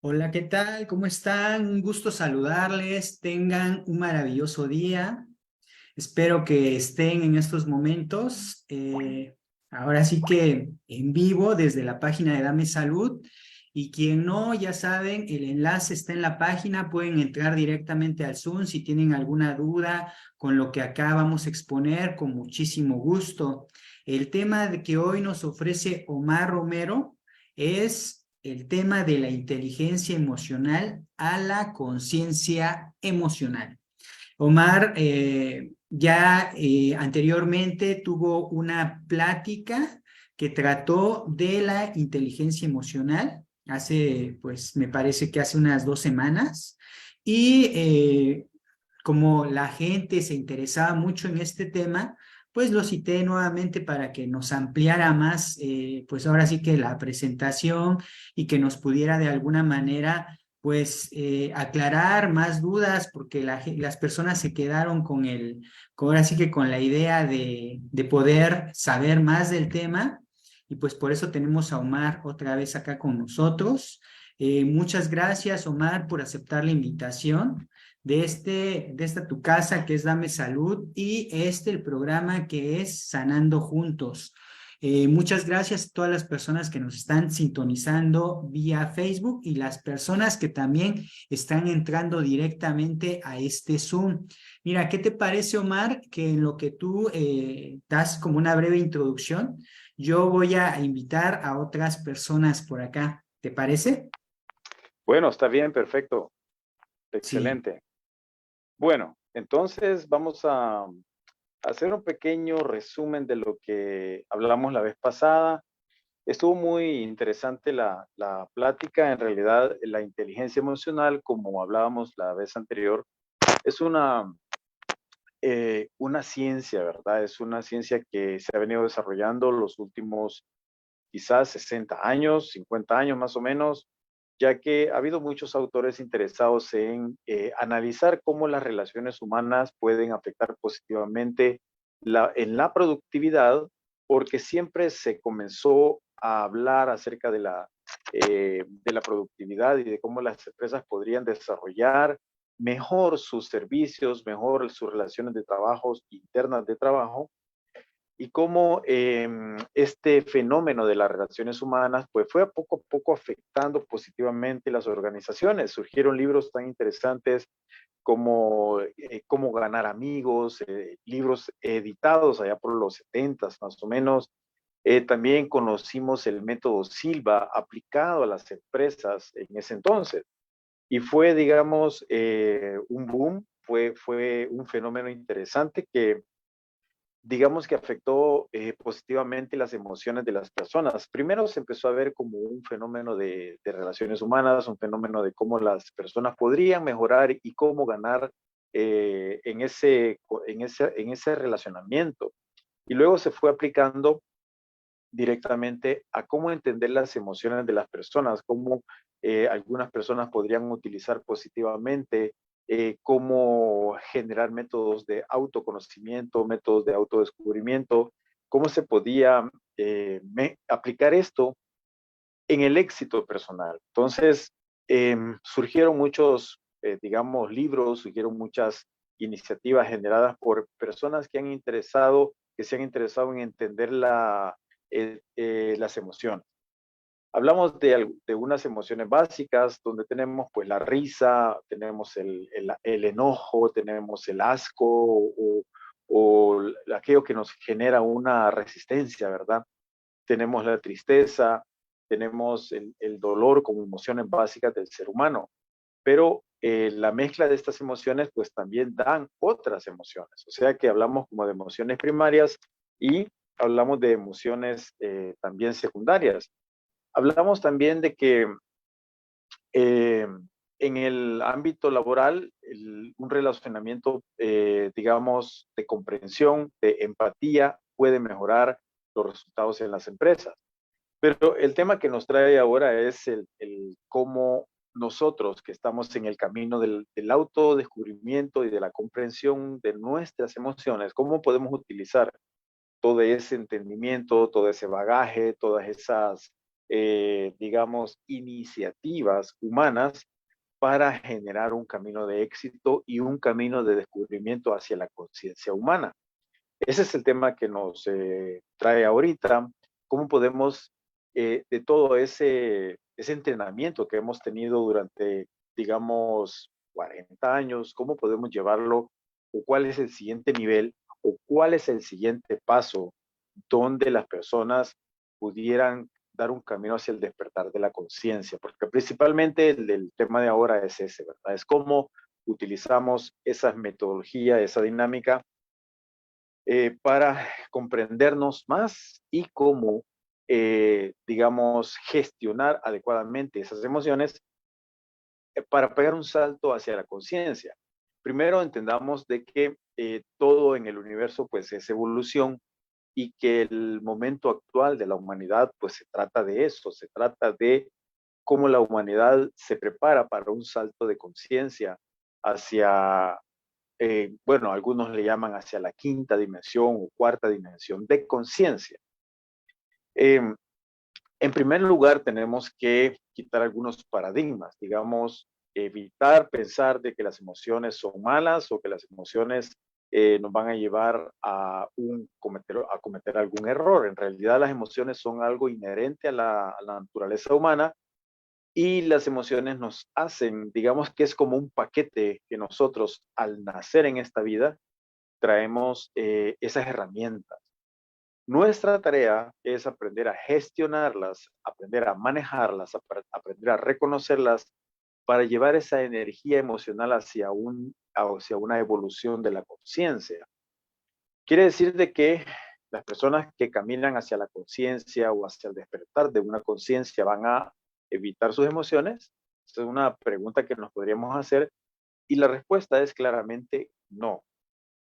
Hola, ¿qué tal? ¿Cómo están? Un gusto saludarles. Tengan un maravilloso día. Espero que estén en estos momentos, ahora sí que en vivo desde la página de Dame Salud. Y quien no, ya saben, el enlace está en la página. Pueden entrar directamente al Zoom si tienen alguna duda con lo que acá vamos a exponer, con muchísimo gusto. El tema de que hoy nos ofrece Omar Romero es el tema de la inteligencia emocional a la conciencia emocional. Omar ya anteriormente tuvo una plática que trató de la inteligencia emocional, hace, pues me parece que hace unas 2 semanas, y como la gente se interesaba mucho en este tema, pues lo cité nuevamente para que nos ampliara más, pues ahora sí que la presentación y que nos pudiera de alguna manera pues aclarar más dudas porque las personas se quedaron ahora sí que con la idea de poder saber más del tema y pues por eso tenemos a Omar otra vez acá con nosotros. Muchas gracias, Omar, por aceptar la invitación de esta tu casa que es Dame Salud y el programa que es Sanando Juntos. Muchas gracias a todas las personas que nos están sintonizando vía Facebook y las personas que también están entrando directamente a este Zoom. Mira, ¿qué te parece, Omar? Que en lo que tú das como una breve introducción, yo voy a invitar a otras personas por acá. ¿Te parece? Bueno, está bien, perfecto, Sí. excelente. Bueno, entonces vamos a hacer un pequeño resumen de lo que hablamos la vez pasada. Estuvo muy interesante la plática. En realidad, la inteligencia emocional, como hablábamos la vez anterior, es una ciencia, ¿verdad? Es una ciencia que se ha venido desarrollando los últimos quizás 60 años, 50 años más o menos, ya que ha habido muchos autores interesados en analizar cómo las relaciones humanas pueden afectar positivamente en la productividad, porque siempre se comenzó a hablar acerca de la productividad y de cómo las empresas podrían desarrollar mejor sus servicios, mejor sus relaciones de trabajo internas de trabajo, y cómo este fenómeno de las relaciones humanas pues fue a poco afectando positivamente las organizaciones. Surgieron libros tan interesantes como Cómo ganar amigos, libros editados allá por los 70 más o menos. También conocimos el método Silva aplicado a las empresas en ese entonces. Y fue, digamos, un boom, fue un fenómeno interesante que digamos que afectó positivamente las emociones de las personas. Primero se empezó a ver como un fenómeno de relaciones humanas, un fenómeno de cómo las personas podrían mejorar y cómo ganar en ese relacionamiento. Y luego se fue aplicando directamente a cómo entender las emociones de las personas, cómo algunas personas podrían utilizar positivamente, cómo generar métodos de autoconocimiento, métodos de autodescubrimiento, cómo se podía aplicar esto en el éxito personal. Entonces, surgieron muchos, digamos, libros, surgieron muchas iniciativas generadas por personas que se han interesado en entender las emociones. Hablamos de unas emociones básicas donde tenemos pues la risa, tenemos el enojo, tenemos el asco o aquello que nos genera una resistencia, ¿verdad? Tenemos la tristeza, tenemos el dolor como emociones básicas del ser humano, pero la mezcla de estas emociones pues también dan otras emociones, o sea que hablamos como de emociones primarias y hablamos de emociones también secundarias. Hablamos también de que eh, en el ámbito laboral, un relacionamiento, digamos, de comprensión, de empatía, puede mejorar los resultados en las empresas. Pero el tema que nos trae ahora es el cómo nosotros que estamos en el camino del autodescubrimiento y de la comprensión de nuestras emociones, cómo podemos utilizar todo ese entendimiento, todo ese bagaje, todas esas digamos, iniciativas humanas para generar un camino de éxito y un camino de descubrimiento hacia la conciencia humana. Ese es el tema que nos trae ahorita. ¿Cómo podemos, de todo ese entrenamiento que hemos tenido durante, digamos, 40 años, cómo podemos llevarlo o cuál es el siguiente nivel o cuál es el siguiente paso donde las personas pudieran dar un camino hacia el despertar de la conciencia? Porque principalmente el tema de ahora es ese, ¿verdad? Es cómo utilizamos esa metodología, esa dinámica para comprendernos más y cómo, digamos, gestionar adecuadamente esas emociones para pegar un salto hacia la conciencia. Primero entendamos de que todo en el universo pues es evolución y que el momento actual de la humanidad pues se trata de eso, se trata de cómo la humanidad se prepara para un salto de conciencia hacia bueno, algunos le llaman hacia la quinta dimensión o cuarta dimensión de conciencia. Eh, en primer lugar, tenemos que quitar algunos paradigmas, digamos, evitar pensar de que las emociones son malas o que las emociones nos van a llevar a cometer algún error. En realidad, las emociones son algo inherente a la naturaleza humana y las emociones nos hacen, digamos que es como un paquete que nosotros al nacer en esta vida traemos esas herramientas. Nuestra tarea es aprender a gestionarlas, aprender a manejarlas, aprender a reconocerlas para llevar esa energía emocional hacia una evolución de la conciencia. Quiere decir de que las personas que caminan hacia la conciencia o hacia el despertar de una conciencia van a evitar sus emociones. Esa es una pregunta que nos podríamos hacer y la respuesta es claramente no.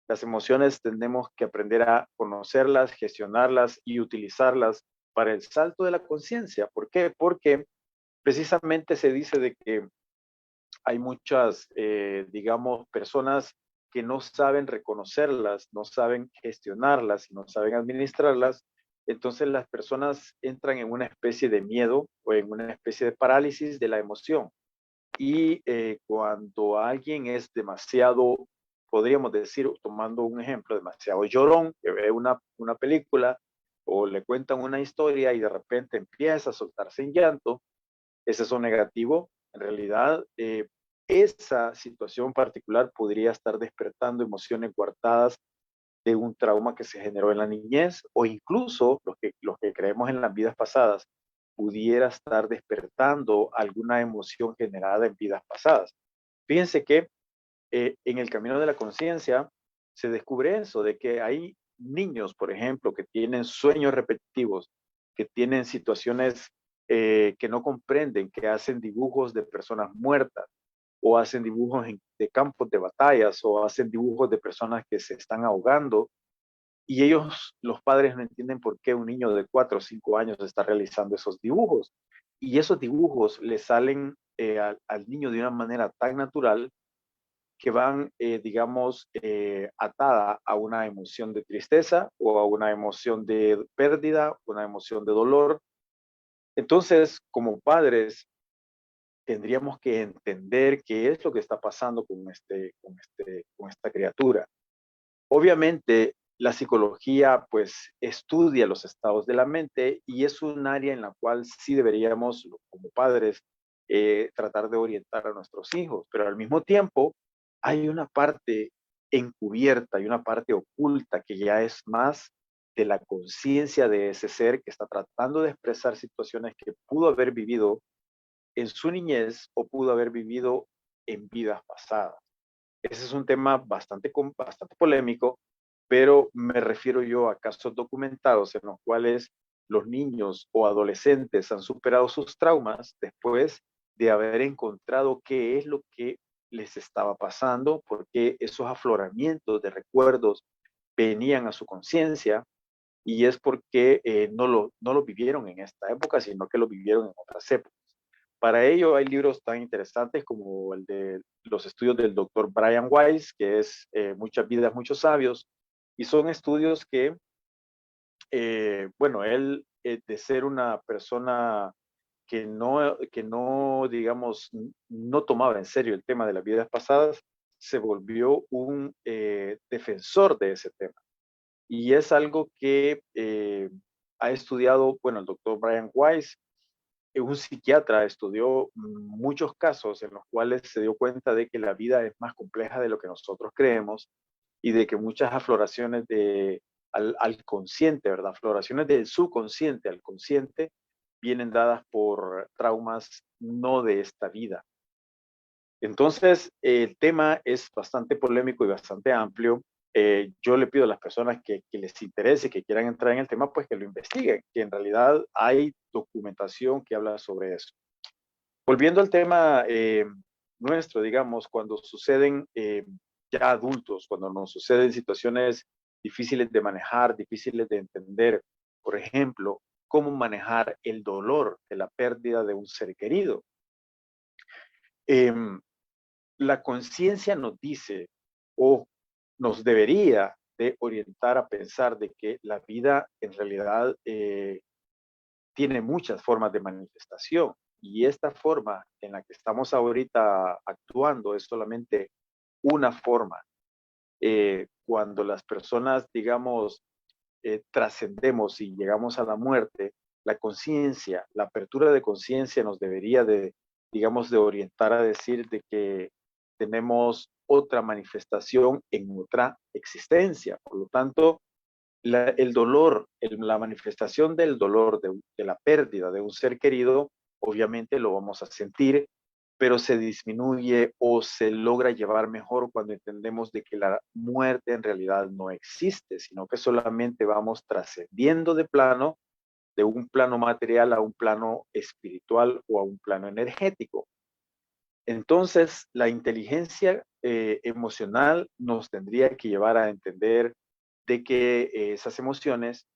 Las emociones tenemos que aprender a conocerlas, gestionarlas y utilizarlas para el salto de la conciencia. ¿Por qué? Porque precisamente se dice de que hay muchas, digamos, personas que no saben reconocerlas, no saben gestionarlas y no saben administrarlas. Entonces las personas entran en una especie de miedo o en una especie de parálisis de la emoción. Y cuando alguien es demasiado, podríamos decir, tomando un ejemplo, demasiado llorón, que ve una película o le cuentan una historia y de repente empieza a soltarse en llanto, ese es un negativo. En realidad, esa situación particular podría estar despertando emociones guardadas de un trauma que se generó en la niñez o incluso los que creemos en las vidas pasadas pudiera estar despertando alguna emoción generada en vidas pasadas. Fíjense que en el camino de la conciencia se descubre eso, de que hay niños, por ejemplo, que tienen sueños repetitivos, que tienen situaciones que no comprenden, que hacen dibujos de personas muertas, o hacen dibujos de campos de batallas, o hacen dibujos de personas que se están ahogando, y ellos, los padres, no entienden por qué un niño de 4 o 5 años está realizando esos dibujos. Y esos dibujos le salen al niño de una manera tan natural que van, digamos, atada a una emoción de tristeza o a una emoción de pérdida, una emoción de dolor. Entonces, como padres, tendríamos que entender qué es lo que está pasando con esta criatura. Obviamente, la psicología pues estudia los estados de la mente y es un área en la cual sí deberíamos, como padres, tratar de orientar a nuestros hijos, pero al mismo tiempo hay una parte encubierta y una parte oculta que ya es más de la conciencia de ese ser que está tratando de expresar situaciones que pudo haber vivido en su niñez o pudo haber vivido en vidas pasadas. Ese es un tema bastante polémico, pero me refiero yo a casos documentados en los cuales los niños o adolescentes han superado sus traumas después de haber encontrado qué es lo que les estaba pasando, porque esos afloramientos de recuerdos venían a su conciencia y es porque no lo vivieron en esta época, sino que lo vivieron en otras épocas. Para ello hay libros tan interesantes como el de los estudios del doctor Brian Weiss, que es Muchas vidas, muchos sabios, y son estudios que, bueno, él de ser una persona que no, digamos, no tomaba en serio el tema de las vidas pasadas, se volvió un defensor de ese tema. Y es algo que ha estudiado, bueno, el doctor Brian Weiss, un psiquiatra, estudió muchos casos en los cuales se dio cuenta de que la vida es más compleja de lo que nosotros creemos y de que muchas afloraciones al consciente, ¿verdad? Afloraciones del subconsciente al consciente vienen dadas por traumas no de esta vida. Entonces, el tema es bastante polémico y bastante amplio. Yo le pido a las personas que les interese, que quieran entrar en el tema, pues que lo investiguen, que en realidad hay documentación que habla sobre eso. Volviendo al tema nuestro, digamos, cuando suceden ya adultos, cuando nos suceden situaciones difíciles de manejar, difíciles de entender, por ejemplo, cómo manejar el dolor de la pérdida de un ser querido. Em, la conciencia nos dice o nos debería de orientar a pensar de que la vida en realidad tiene muchas formas de manifestación y esta forma en la que estamos ahorita actuando es solamente una forma. Cuando las personas, digamos, trascendemos y llegamos a la muerte, la conciencia, la apertura de conciencia nos debería de, digamos, de orientar a decir de que tenemos otra manifestación en otra existencia. Por lo tanto, el dolor, la manifestación del dolor de la pérdida de un ser querido, obviamente lo vamos a sentir, pero se disminuye o se logra llevar mejor cuando entendemos de que la muerte en realidad no existe, sino que solamente vamos trascendiendo de un plano material a un plano espiritual o a un plano energético. Entonces, la inteligencia emocional nos tendría que llevar a entender de que esas emociones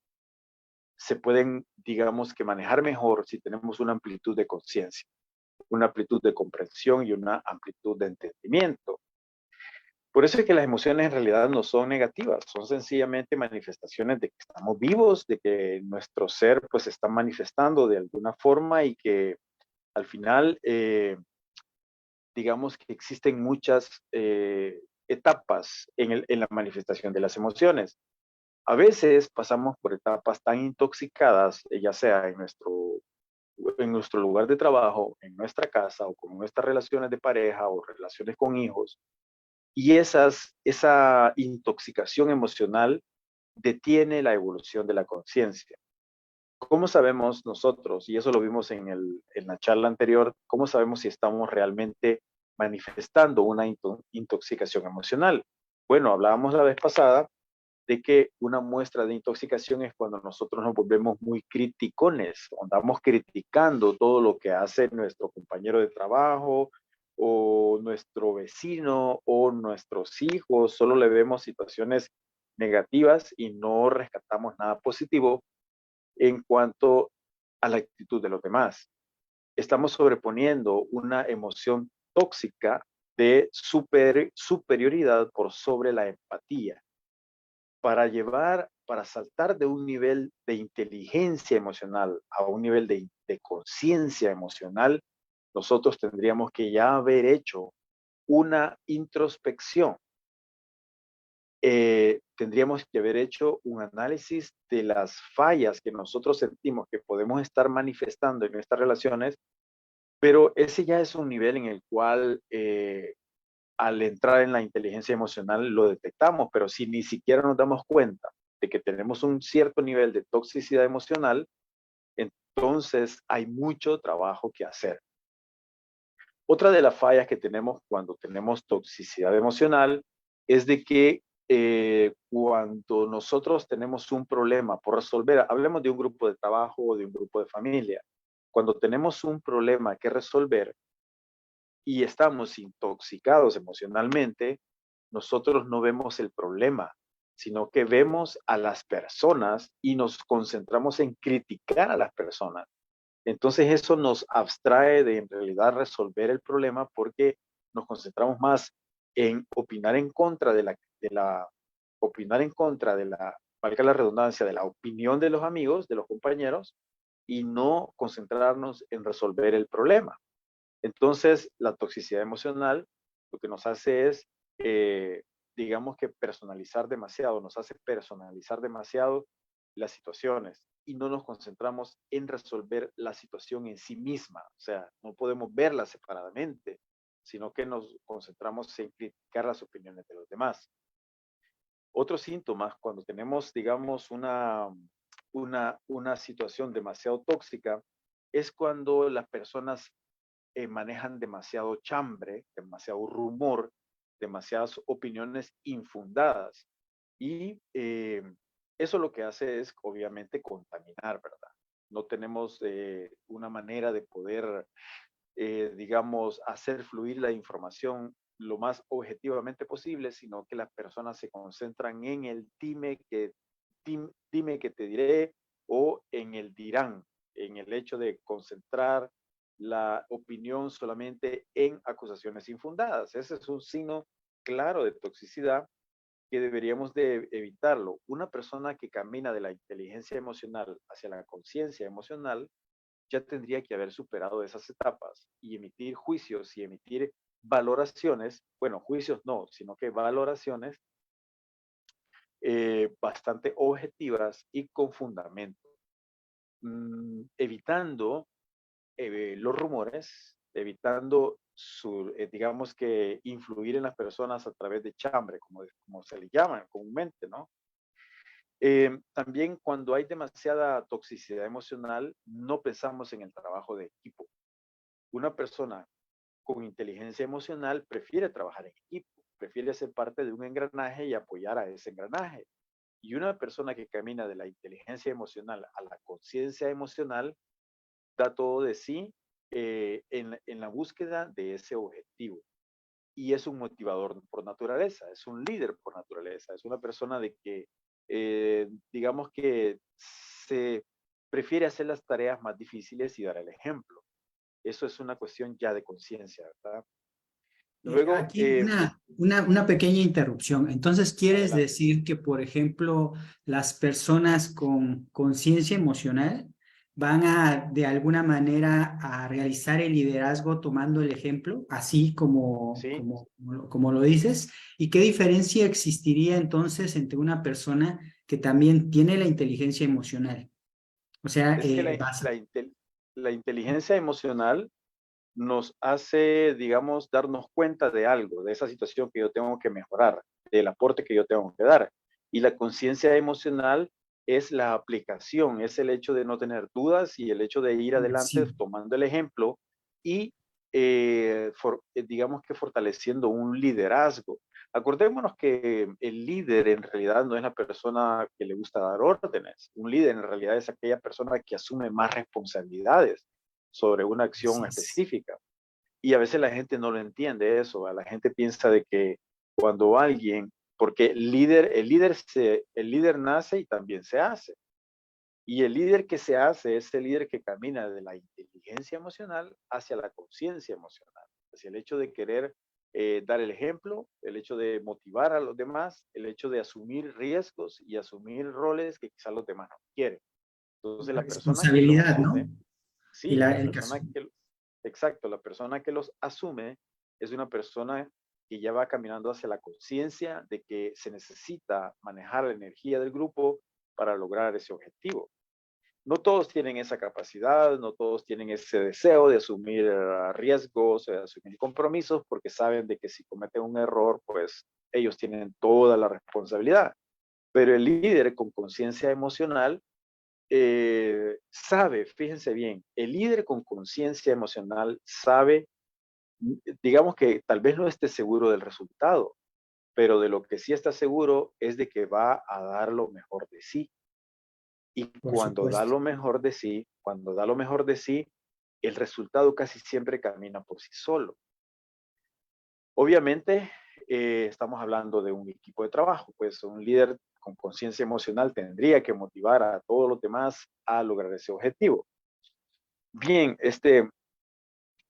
se pueden, digamos, que manejar mejor si tenemos una amplitud de conciencia, una amplitud de comprensión y una amplitud de entendimiento. Por eso es que las emociones en realidad no son negativas, son sencillamente manifestaciones de que estamos vivos, de que nuestro ser pues está manifestando de alguna forma y que al final digamos que existen muchas etapas en la manifestación de las emociones. A veces pasamos por etapas tan intoxicadas, ya sea en nuestro lugar de trabajo, en nuestra casa o con nuestras relaciones de pareja o relaciones con hijos, y esa intoxicación emocional detiene la evolución de la conciencia. ¿Cómo sabemos nosotros, y eso lo vimos en la charla anterior, cómo sabemos si estamos realmente manifestando una intoxicación emocional? Bueno, hablábamos la vez pasada de que una muestra de intoxicación es cuando nosotros nos volvemos muy criticones, andamos criticando todo lo que hace nuestro compañero de trabajo o nuestro vecino o nuestros hijos, solo le vemos situaciones negativas y no rescatamos nada positivo en cuanto a la actitud de los demás. Estamos sobreponiendo una emoción tóxica de superioridad por sobre la empatía. Para saltar de un nivel de inteligencia emocional a un nivel de conciencia emocional, nosotros tendríamos que ya haber hecho una introspección. Tendríamos que haber hecho un análisis de las fallas que nosotros sentimos que podemos estar manifestando en nuestras relaciones, pero ese ya es un nivel en el cual al entrar en la inteligencia emocional lo detectamos, pero si ni siquiera nos damos cuenta de que tenemos un cierto nivel de toxicidad emocional, entonces hay mucho trabajo que hacer. Otra de las fallas que tenemos cuando tenemos toxicidad emocional es de que cuando nosotros tenemos un problema por resolver, hablemos de un grupo de trabajo o de un grupo de familia, cuando tenemos un problema que resolver y estamos intoxicados emocionalmente, nosotros no vemos el problema, sino que vemos a las personas y nos concentramos en criticar a las personas. Entonces eso nos abstrae de en realidad resolver el problema porque nos concentramos más en opinar en contra de la opinar en contra valga la redundancia, de la opinión de los amigos, de los compañeros, y no concentrarnos en resolver el problema. Entonces, la toxicidad emocional lo que nos hace es, digamos que personalizar demasiado, nos hace personalizar demasiado las situaciones y no nos concentramos en resolver la situación en sí misma. O sea, no podemos verla separadamente, sino que nos concentramos en criticar las opiniones de los demás. Otros síntomas, cuando tenemos, digamos, una situación demasiado tóxica, es cuando las personas manejan demasiado chambre, demasiado rumor, demasiadas opiniones infundadas. Y eso lo que hace es, obviamente, contaminar, ¿verdad? No tenemos una manera de poder, digamos, hacer fluir la información lo más objetivamente posible, sino que las personas se concentran en el dime que te diré o en el dirán, en el hecho de concentrar la opinión solamente en acusaciones infundadas. Ese es un signo claro de toxicidad que deberíamos de evitarlo. Una persona que camina de la inteligencia emocional hacia la conciencia emocional ya tendría que haber superado esas etapas y emitir juicios y emitir valoraciones, bueno, juicios no, sino que valoraciones bastante objetivas y con fundamento, evitando los rumores, evitando digamos que influir en las personas a través de chambre, como se le llama comúnmente, ¿no? También cuando hay demasiada toxicidad emocional, no pensamos en el trabajo de equipo. Una persona con inteligencia emocional prefiere trabajar en equipo, prefiere ser parte de un engranaje y apoyar a ese engranaje. Y una persona que camina de la inteligencia emocional a la conciencia emocional da todo de sí en la búsqueda de ese objetivo. Y es un motivador por naturaleza, es un líder por naturaleza, es una persona de que, digamos que se prefiere hacer las tareas más difíciles y dar el ejemplo. Eso es una cuestión ya de conciencia, ¿verdad? Luego, Aquí una pequeña interrupción. Entonces, ¿quieres adelante. decir que, por ejemplo, las personas con conciencia emocional van a, de alguna manera, a realizar el liderazgo tomando el ejemplo, así Sí, como lo dices? ¿Y qué diferencia existiría entonces entre una persona que también tiene la inteligencia emocional? O sea, es que la inteligencia emocional nos hace, digamos, darnos cuenta de algo, de esa situación que yo tengo que mejorar, del aporte que yo tengo que dar. Y la conciencia emocional es la aplicación, es el hecho de no tener dudas y el hecho de ir adelante sí, tomando el ejemplo y, digamos que fortaleciendo un liderazgo. Acordémonos que el líder en realidad no es la persona que le gusta dar órdenes. Un líder en realidad es aquella persona que asume más responsabilidades sobre una acción así es. específica. Y a veces la gente no lo entiende eso, la gente piensa de que cuando alguien, porque el líder nace y también se hace. Y el líder que se hace es el líder que camina de la inteligencia emocional hacia la conciencia emocional, hacia el hecho de querer dar el ejemplo, el hecho de motivar a los demás, el hecho de asumir riesgos y asumir roles que quizás los demás no quieren. Entonces La la persona que los responsabilidad, ¿no? asume, Y sí, la el caso. persona que, exacto, la persona que los asume es una persona que ya va caminando hacia la conciencia de que se necesita manejar la energía del grupo para lograr ese objetivo. No todos tienen esa capacidad, no todos tienen ese deseo de asumir riesgos, de asumir compromisos, porque saben de que si cometen un error, pues ellos tienen toda la responsabilidad. Pero el líder con conciencia emocional sabe, fíjense bien, el líder con conciencia emocional sabe, digamos que tal vez no esté seguro del resultado, pero de lo que sí está seguro es de que va a dar lo mejor de sí. Y Por supuesto. cuando da lo mejor de sí, el resultado casi siempre camina por sí solo. Obviamente, estamos hablando de un equipo de trabajo, pues un líder con conciencia emocional tendría que motivar a todos los demás a lograr ese objetivo. Bien,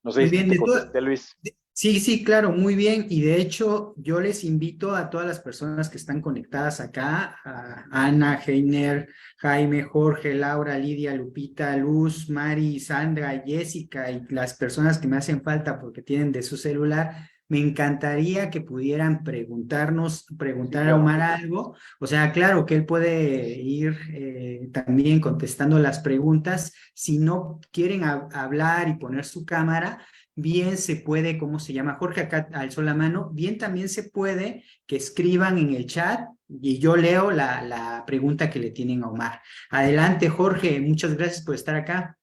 no sé Muy si bien, te contesté, Luis. Sí, sí, claro, muy bien. Y de hecho, yo les invito a todas las personas que están conectadas acá, a Ana, Heiner, Jaime, Jorge, Laura, Lidia, Lupita, Luz, Mari, Sandra, Jessica y las personas que me hacen falta porque tienen de su celular. Me encantaría que pudieran Sí, preguntar a claro. Omar algo. O sea, claro que él puede ir también contestando las preguntas. Si no quieren hablar y poner su cámara, bien se puede, ¿cómo se llama? Jorge acá alzó la mano, bien también se puede que escriban en el chat y yo leo la pregunta que le tienen a Omar. Adelante, Jorge, muchas gracias por estar acá.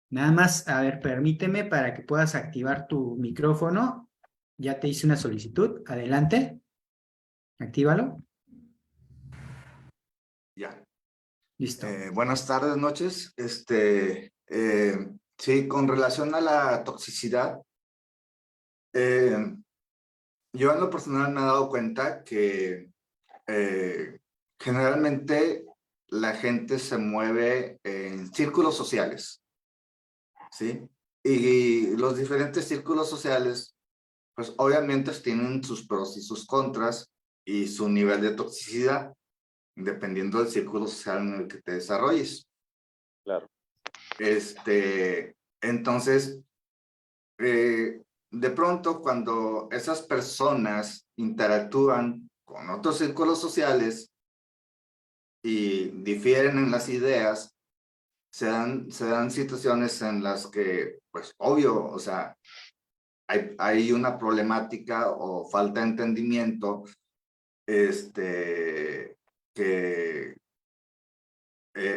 Nada más, a ver, permíteme para que puedas activar tu micrófono. Ya te hice una solicitud. Adelante, actívalo. Ya. Listo. Buenas tardes, noches. Sí, con relación a la toxicidad, eh, yo en lo personal me he dado cuenta que generalmente la gente se mueve en círculos sociales, ¿sí? Y los diferentes círculos sociales, pues obviamente tienen sus pros y sus contras y su nivel de toxicidad, dependiendo del círculo social en el que te desarrolles. Claro. Entonces, de pronto cuando esas personas interactúan con otros círculos sociales y difieren en las ideas, se dan situaciones en las que, pues obvio, o sea, hay una problemática o falta de entendimiento, que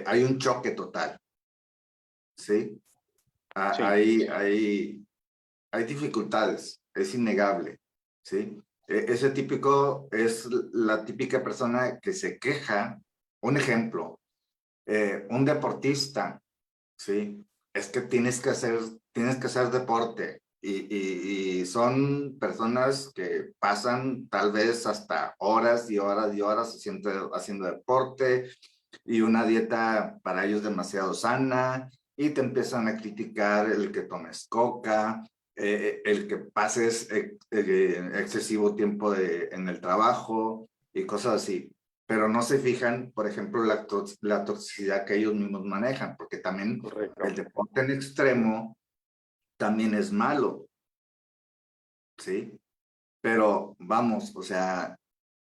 hay un choque total, ¿sí? Sí, Hay dificultades, es innegable, ¿sí? Ese típico es la típica persona que se queja. Un ejemplo, un deportista, ¿sí? Es que tienes que hacer deporte y son personas que pasan tal vez hasta horas y horas y horas haciendo deporte y una dieta para ellos demasiado sana y te empiezan a criticar el que tomes coca, el que pases excesivo tiempo en el trabajo y cosas así. Pero no se fijan, por ejemplo, la toxicidad que ellos mismos manejan, porque también el correcto. deporte en extremo también es malo, ¿sí? Pero vamos, o sea,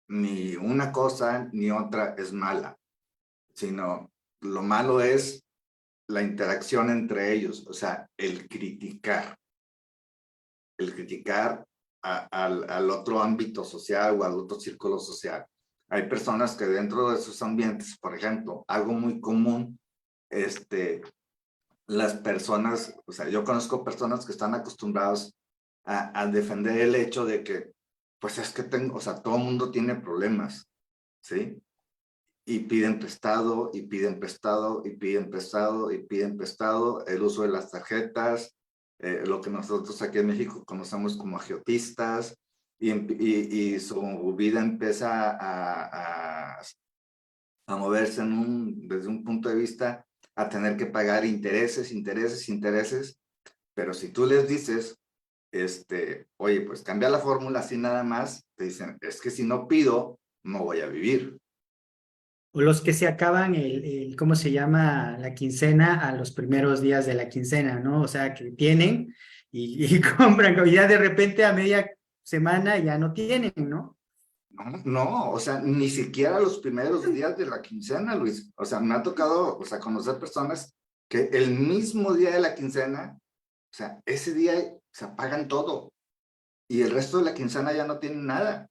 ni una cosa ni otra es mala, sino lo malo es la interacción entre ellos, o sea, el criticar al otro ámbito social o al otro círculo social. Hay personas que dentro de sus ambientes, por ejemplo, algo muy común, las personas, o sea, yo conozco personas que están acostumbrados a defender el hecho de que, pues es que o sea, todo el mundo tiene problemas, ¿sí? Y piden prestado, y piden prestado, y piden prestado, y piden prestado, el uso de las tarjetas, lo que nosotros aquí en México conocemos como agiotistas, y su vida empieza a moverse desde un punto de vista a tener que pagar intereses, intereses, intereses, pero si tú les dices, oye, pues cambia la fórmula así nada más, te dicen, es que si no pido, no voy a vivir. O los que se acaban ¿cómo se llama? La quincena a los primeros días de la quincena, ¿no? O sea, que tienen y compran, y ya de repente a media semana ya no tienen, ¿no? No, no, o sea, ni siquiera los primeros días de la quincena, Luis. O sea, me ha tocado, o sea, conocer personas que el mismo día de la quincena, o sea, ese día se pagan todo y el resto de la quincena ya no tienen nada.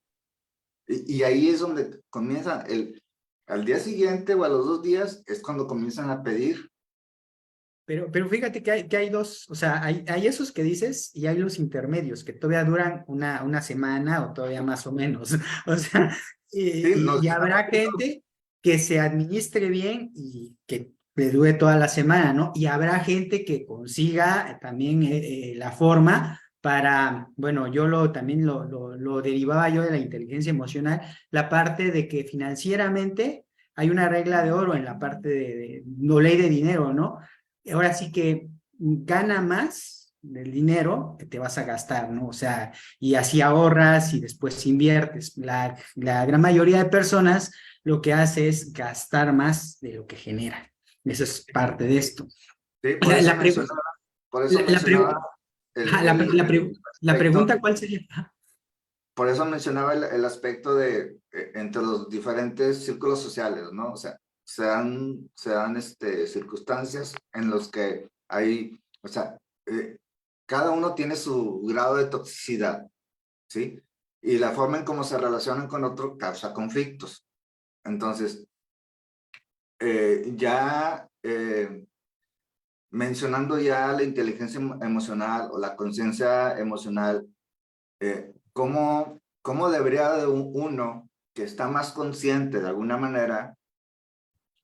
Y ahí es donde comienzan, al día siguiente o a los 2 días es cuando comienzan a pedir. Pero fíjate que hay dos, o sea, hay esos que dices y hay los intermedios que todavía duran una semana o todavía más o menos. O sea, Sí, y habrá gente que se administre bien y que le dure toda la semana, ¿no? Y habrá gente que consiga también la forma para, bueno, también lo derivaba yo de la inteligencia emocional, la parte de que financieramente hay una regla de oro en la parte no ley de dinero, ¿no? Ahora sí que gana más del dinero que te vas a gastar, ¿no? O sea, y así ahorras y después inviertes. La gran mayoría de personas lo que hace es gastar más de lo que genera. Eso es parte de esto. Sí, La, la, pre- por eso la, pre- mencionaba el, ajá, el la aspecto, pregunta, ¿cuál sería? por eso mencionaba el aspecto de entre los diferentes círculos sociales, ¿no? O sea, se dan circunstancias en los que hay, o sea, cada uno tiene su grado de toxicidad, ¿sí? Y la forma en cómo se relacionan con otro causa conflictos. Entonces, ya mencionando ya la inteligencia emocional o la conciencia emocional, ¿cómo debería de uno que está más consciente de alguna manera,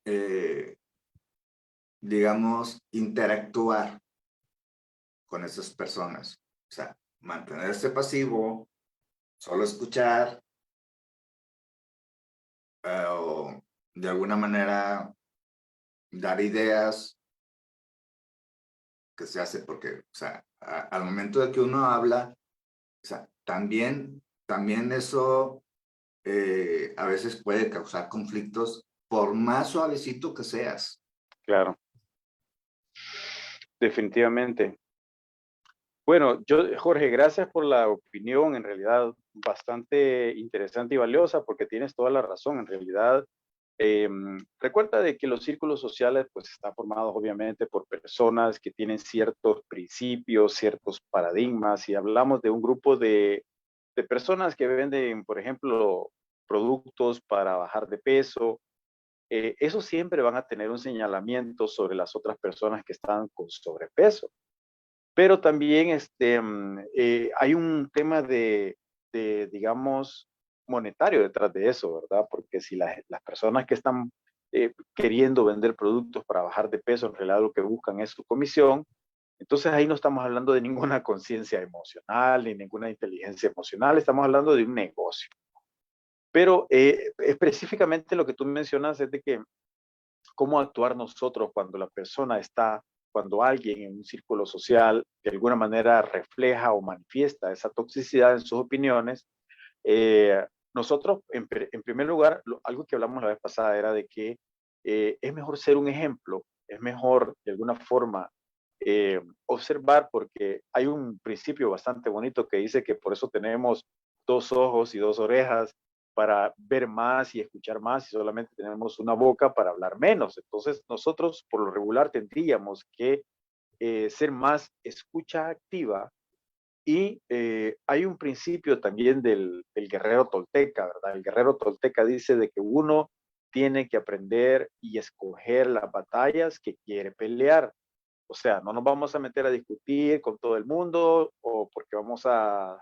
eh, digamos, interactuar con esas personas? O sea, mantenerse pasivo, solo escuchar, o de alguna manera dar ideas que se hace porque, o sea, al momento de que uno habla, o sea, también eso a veces puede causar conflictos por más suavecito que seas. Claro, definitivamente. Bueno, Jorge, gracias por la opinión, en realidad bastante interesante y valiosa, porque tienes toda la razón. En realidad, recuerda de que los círculos sociales pues están formados obviamente por personas que tienen ciertos principios, ciertos paradigmas, y hablamos de un grupo de personas que venden, por ejemplo, productos para bajar de peso. Eso siempre van a tener un señalamiento sobre las otras personas que están con sobrepeso. Pero también hay un tema digamos, monetario detrás de eso, ¿verdad? Porque si las personas que están queriendo vender productos para bajar de peso, en realidad lo que buscan es su comisión, entonces ahí no estamos hablando de ninguna conciencia emocional ni ninguna inteligencia emocional, estamos hablando de un negocio. Pero específicamente lo que tú mencionas es de que cómo actuar nosotros cuando la persona está, cuando alguien en un círculo social de alguna manera refleja o manifiesta esa toxicidad en sus opiniones. Nosotros, en primer lugar, algo que hablamos la vez pasada era de que es mejor ser un ejemplo, es mejor de alguna forma observar, porque hay un principio bastante bonito que dice que por eso tenemos dos ojos y dos orejas para ver más y escuchar más, y solamente tenemos una boca para hablar menos. Entonces nosotros por lo regular tendríamos que ser más escucha activa. Y hay un principio también del guerrero tolteca, ¿verdad? El guerrero tolteca dice de que uno tiene que aprender y escoger las batallas que quiere pelear. O sea, no nos vamos a meter a discutir con todo el mundo, o porque vamos a,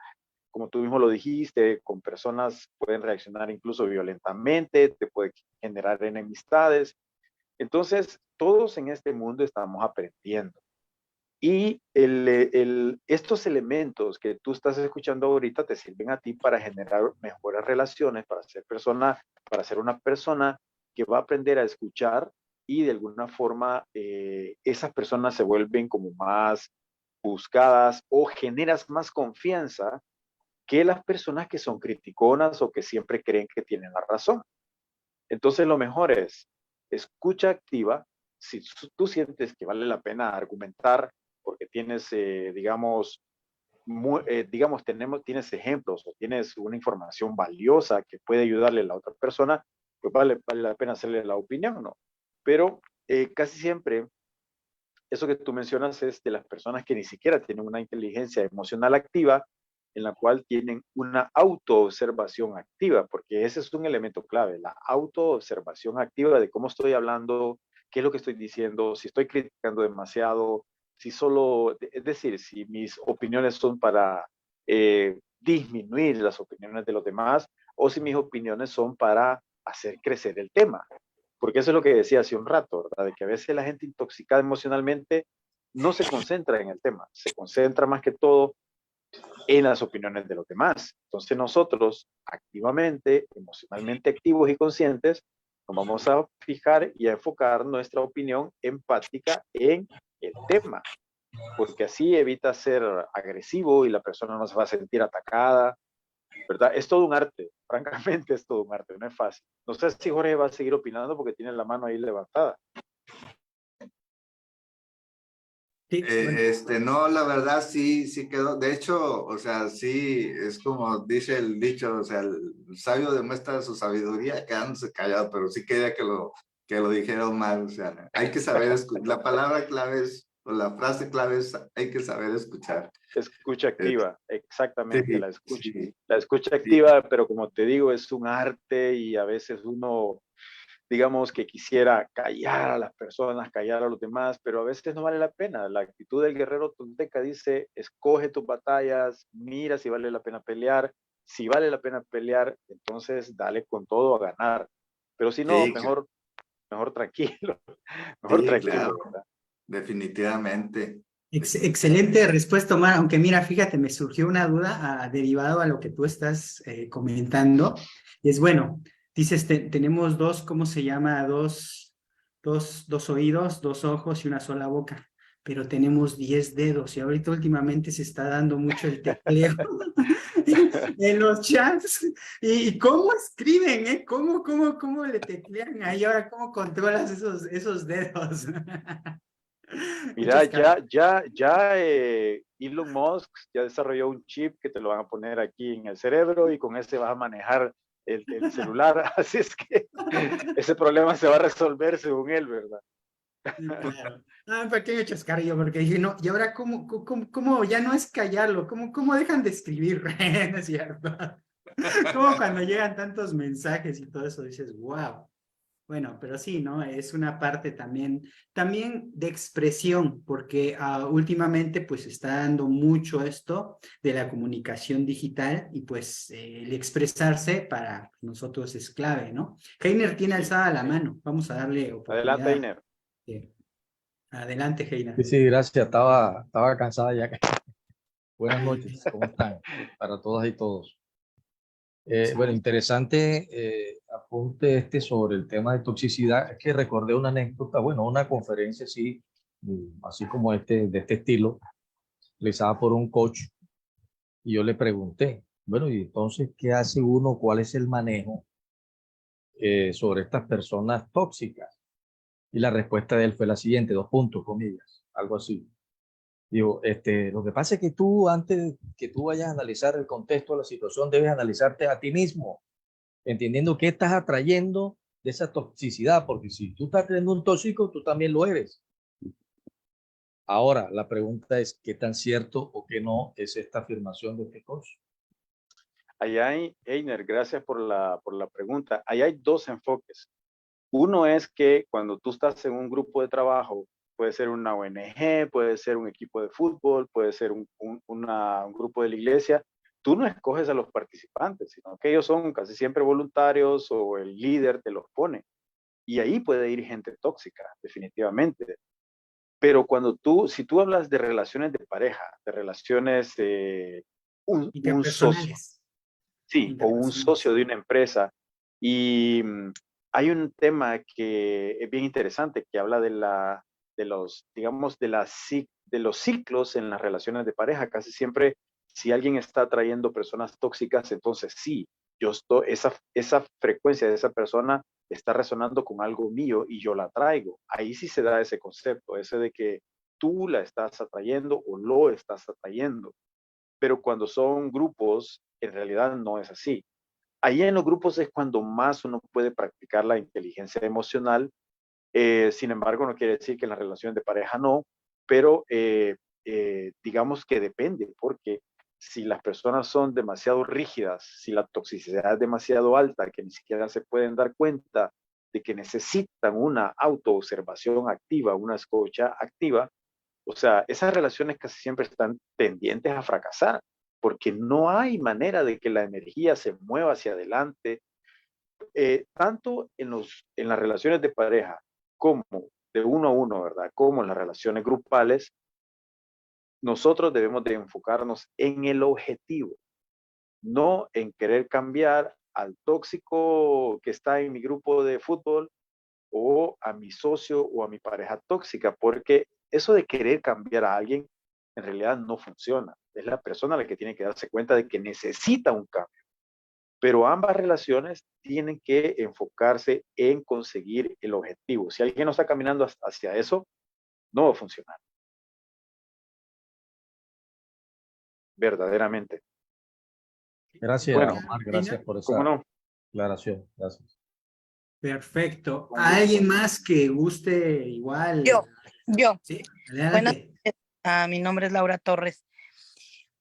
como tú mismo lo dijiste, con personas pueden reaccionar incluso violentamente, te puede generar enemistades. Entonces, todos en este mundo estamos aprendiendo. Y estos elementos que tú estás escuchando ahorita te sirven a ti para generar mejores relaciones, para ser una persona que va a aprender a escuchar, y de alguna forma esas personas se vuelven como más buscadas, o generas más confianza que las personas que son criticonas o que siempre creen que tienen la razón. Entonces lo mejor es escucha activa. Si tú sientes que vale la pena argumentar porque tienes, tienes ejemplos o tienes una información valiosa que puede ayudarle a la otra persona, pues vale la pena hacerle la opinión, ¿no? Pero casi siempre eso que tú mencionas es de las personas que ni siquiera tienen una inteligencia emocional activa, en la cual tienen una autoobservación activa, porque ese es un elemento clave, la autoobservación activa de cómo estoy hablando, qué es lo que estoy diciendo, si estoy criticando demasiado, si solo, es decir, si mis opiniones son para disminuir las opiniones de los demás, o si mis opiniones son para hacer crecer el tema. Porque eso es lo que decía hace un rato, ¿verdad? De que a veces la gente intoxicada emocionalmente no se concentra en el tema, se concentra más que todo en las opiniones de los demás. Entonces nosotros activamente, emocionalmente activos y conscientes, nos vamos a fijar y a enfocar nuestra opinión empática en el tema. porque así evita ser agresivo y la persona no se va a sentir atacada, ¿verdad? Es todo un arte, francamente es todo un arte, no es fácil. No sé si Jorge va a seguir opinando porque tiene la mano ahí levantada. Sí, bueno. No, la verdad sí quedó. De hecho, o sea, sí, es como dice el dicho, o sea, el sabio demuestra su sabiduría quedándose callado, pero sí quería que lo dijeron mal. O sea, hay que saber, la palabra clave es, o la frase clave es, hay que saber escuchar. Escucha activa, exactamente, Sí, sí, la escucha sí, activa, pero como te digo, es un arte y a veces uno, digamos que quisiera callar a las personas, callar a los demás, pero a veces no vale la pena. La actitud del guerrero tolteca dice, escoge tus batallas, mira si vale la pena pelear, si vale la pena pelear, entonces dale con todo a ganar, pero si no, sí, mejor tranquilo, mejor sí, tranquilo, claro, ¿verdad? definitivamente. Excelente respuesta, Omar. Aunque mira, fíjate, me surgió una duda derivado a lo que tú estás comentando. Y es bueno, dices, tenemos dos, ¿cómo se llama? Dos oídos, dos ojos y una sola boca, pero tenemos 10 dedos y ahorita últimamente se está dando mucho el tecleo en los chats. ¿Y cómo escriben, eh? ¿Cómo le teclean ahí? Ahora, ¿cómo controlas esos dedos? Mira, Muchas caras. Elon Musk ya desarrolló un chip que te lo van a poner aquí en el cerebro y con ese vas a manejar el celular. Así es que ese problema se va a resolver según él, ¿verdad? Sí, claro. Ah, un pequeño chascarrillo, porque dije, no, y ahora, ¿cómo ya no es callarlo? ¿Cómo dejan de escribir? ¿No es cierto? Como cuando llegan tantos mensajes y todo eso, dices, wow. Bueno, pero sí, ¿no? Es una parte también de expresión, porque últimamente pues está dando mucho esto de la comunicación digital y pues el expresarse para nosotros es clave, ¿no? Heiner tiene Sí. alzada la mano, vamos a darle Adelante, oportunidad. Iner. eh, Adelante, Sí, Heiner. sí, gracias. Estaba cansada ya. Buenas noches, ¿cómo están? Para todas y todos. Bueno, interesante apunte este sobre el tema de toxicidad. Es que recordé una anécdota, bueno, una conferencia así, así como de este estilo, realizada por un coach, y yo le pregunté, bueno, y entonces, ¿qué hace uno? ¿Cuál es el manejo sobre estas personas tóxicas? Y la respuesta de él fue la siguiente, dos puntos, comillas, algo así. Digo, lo que pasa es que tú, antes que tú vayas a analizar el contexto de la situación, debes analizarte a ti mismo, entendiendo qué estás atrayendo de esa toxicidad, porque si tú estás atrayendo un tóxico, tú también lo eres. Ahora, la pregunta es, ¿qué tan cierto o qué no es esta afirmación de este coach? Allá hay, Einer, gracias por la pregunta. Allá hay dos enfoques. Uno es que cuando tú estás en un grupo de trabajo, puede ser una ONG, puede ser un equipo de fútbol, puede ser un grupo de la iglesia, tú no escoges a los participantes, sino que ellos son casi siempre voluntarios o el líder te los pone. Y ahí puede ir gente tóxica, definitivamente. Pero si tú hablas de relaciones de pareja, de relaciones, un socio, Interpersonales. sí, o un Interpersonales. socio de una empresa. Y hay un tema que es bien interesante que habla de los, digamos, de los ciclos en las relaciones de pareja. Casi siempre, si alguien está atrayendo personas tóxicas, entonces sí, esa frecuencia de esa persona está resonando con algo mío y yo la atraigo. Ahí sí se da ese concepto, ese de que tú la estás atrayendo o lo estás atrayendo. Pero cuando son grupos, en realidad no es así. Ahí en los grupos es cuando más uno puede practicar la inteligencia emocional. Sin embargo, no quiere decir que en las relaciones de pareja no, pero digamos que depende, porque si las personas son demasiado rígidas, si la toxicidad es demasiado alta, que ni siquiera se pueden dar cuenta de que necesitan una autoobservación activa, una escucha activa, o sea, esas relaciones casi siempre están tendientes a fracasar, porque no hay manera de que la energía se mueva hacia adelante, tanto en las relaciones de pareja como de uno a uno, ¿verdad? Como en las relaciones grupales, nosotros debemos de enfocarnos en el objetivo, no en querer cambiar al tóxico que está en mi grupo de fútbol o a mi socio o a mi pareja tóxica, porque eso de querer cambiar a alguien en realidad no funciona. Es la persona la que tiene que darse cuenta de que necesita un cambio. Pero ambas relaciones tienen que enfocarse en conseguir el objetivo. Si alguien no está caminando hacia eso, no va a funcionar. Verdaderamente. Gracias, Bueno, Omar, gracias por ¿cómo esa no? aclaración. Gracias. Perfecto. Con ¿Alguien gusto. más que guste igual? Yo. Sí, Buenas adelante. noches. Mi nombre es Laura Torres.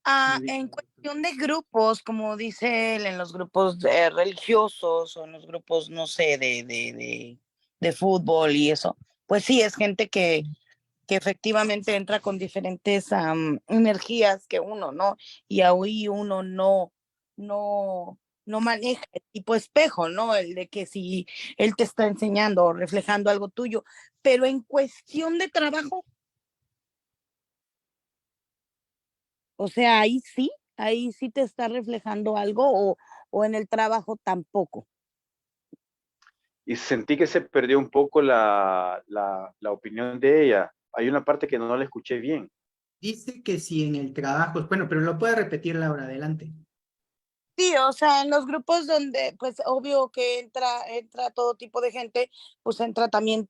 Muy bien. En cuestión de grupos, como dice él, en los grupos religiosos o en los grupos, no sé, de fútbol y eso, pues sí, es gente que efectivamente entra con diferentes energías que uno, ¿no? Y ahí uno no maneja el tipo espejo, ¿no? El de que si él te está enseñando o reflejando algo tuyo, pero en cuestión de trabajo, o sea, ahí sí te está reflejando algo o en el trabajo tampoco. Y sentí que se perdió un poco la opinión de ella. Hay una parte que no la escuché bien. Dice que si en el trabajo, bueno, pero lo puede repetir Laura, adelante. Sí, o sea, en los grupos donde, pues, obvio que entra todo tipo de gente, pues entra también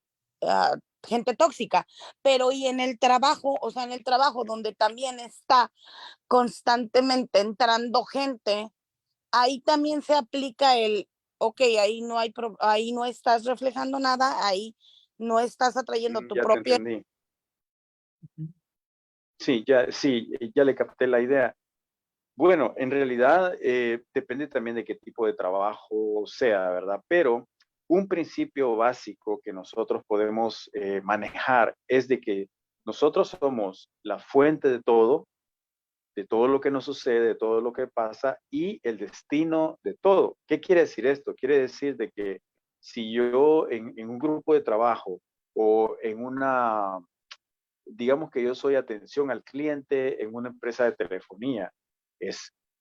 gente tóxica, pero y en el trabajo, o sea, en el trabajo donde también está constantemente entrando gente, ahí también se aplica ok, ahí no estás reflejando nada, ahí no estás atrayendo tu Ya te propia. entendí. Sí, ya le capté la idea. Bueno, en realidad depende también de qué tipo de trabajo sea, ¿verdad? Pero un principio básico que nosotros podemos manejar es de que nosotros somos la fuente de todo lo que nos sucede, de todo lo que pasa y el destino de todo. ¿Qué quiere decir esto? Quiere decir de que si yo en un grupo de trabajo o en una, digamos que yo soy atención al cliente en una empresa de telefonía,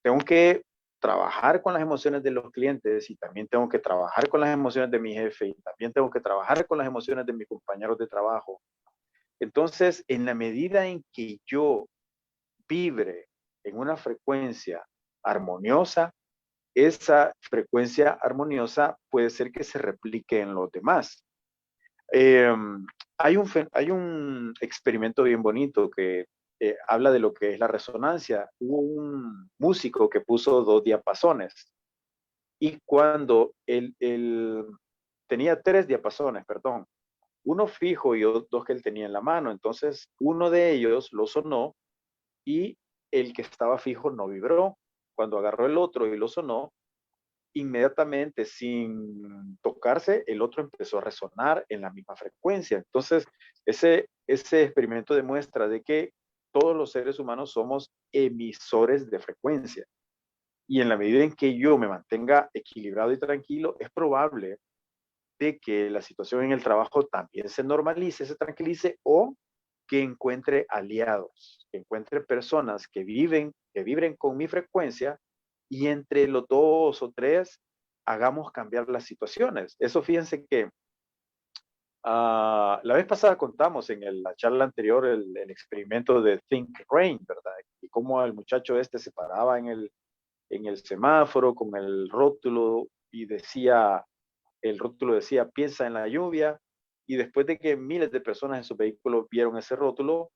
tengo que trabajar con las emociones de los clientes y también tengo que trabajar con las emociones de mi jefe y también tengo que trabajar con las emociones de mis compañeros de trabajo. Entonces, en la medida en que yo vibre en una frecuencia armoniosa, esa frecuencia armoniosa puede ser que se replique en los demás. Eh, hay un experimento bien bonito que habla de lo que es la resonancia. Hubo un músico que puso 2 diapasones y cuando él tenía 3 diapasones, perdón, uno fijo y dos que él tenía en la mano. Entonces, uno de ellos lo sonó y el que estaba fijo no vibró. Cuando agarró el otro y lo sonó, inmediatamente, sin tocarse, el otro empezó a resonar en la misma frecuencia. Entonces, ese experimento demuestra de que todos los seres humanos somos emisores de frecuencia. Y en la medida en que yo me mantenga equilibrado y tranquilo, es probable de que la situación en el trabajo también se normalice, se tranquilice o que encuentre aliados, que encuentre personas que vibren con mi frecuencia y entre los 2 o 3 hagamos cambiar las situaciones. Eso fíjense que la vez pasada contamos en la charla anterior el experimento de Think Rain, ¿verdad? Y cómo el muchacho se paraba en el semáforo con el rótulo y el rótulo decía, piensa en la lluvia, y después de que miles de personas en su vehículo vieron ese rótulo,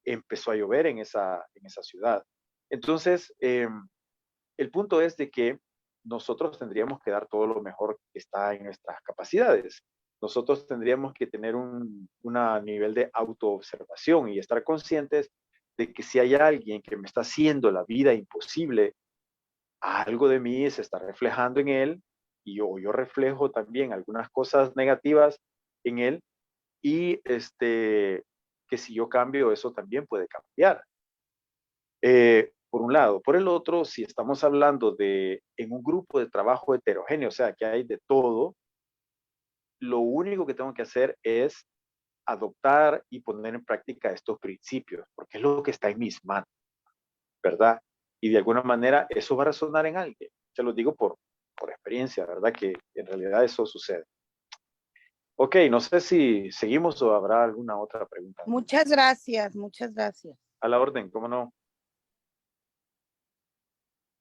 empezó a llover en esa ciudad. Entonces, el punto es de que nosotros tendríamos que dar todo lo mejor que está en nuestras capacidades. Nosotros tendríamos que tener un nivel de autoobservación y estar conscientes de que si hay alguien que me está haciendo la vida imposible, algo de mí se está reflejando en él y yo reflejo también algunas cosas negativas en él y que si yo cambio, eso también puede cambiar. Por un lado. Por el otro, si estamos hablando en un grupo de trabajo heterogéneo, o sea, que hay de todo, lo único que tengo que hacer es adoptar y poner en práctica estos principios, porque es lo que está en mis manos, ¿verdad? Y de alguna manera eso va a resonar en alguien. Se lo digo por experiencia, ¿verdad? Que en realidad eso sucede. Ok, no sé si seguimos o habrá alguna otra pregunta. Muchas gracias, muchas gracias. A la orden, ¿cómo no?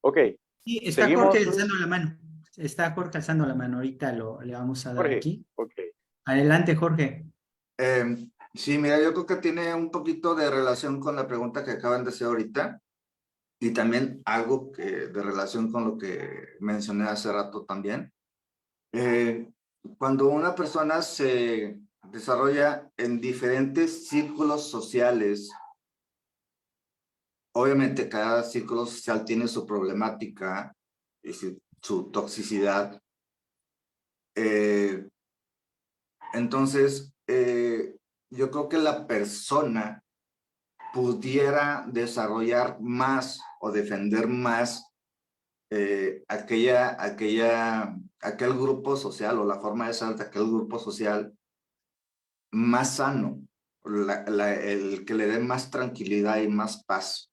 Ok, Sí, está Jorge seguimos, alzando Luis. la mano. Está Jorge alzando la mano. Ahorita le vamos a dar Jorge, aquí. ok. Adelante, Jorge. Sí, mira, yo creo que tiene un poquito de relación con la pregunta que acaban de hacer ahorita y también algo de relación con lo que mencioné hace rato también. Cuando una persona se desarrolla en diferentes círculos sociales, obviamente cada círculo social tiene su problemática y su toxicidad. Entonces, yo creo que la persona pudiera desarrollar más o defender más aquel grupo social o la forma de ser de aquel grupo social más sano, el que le dé más tranquilidad y más paz,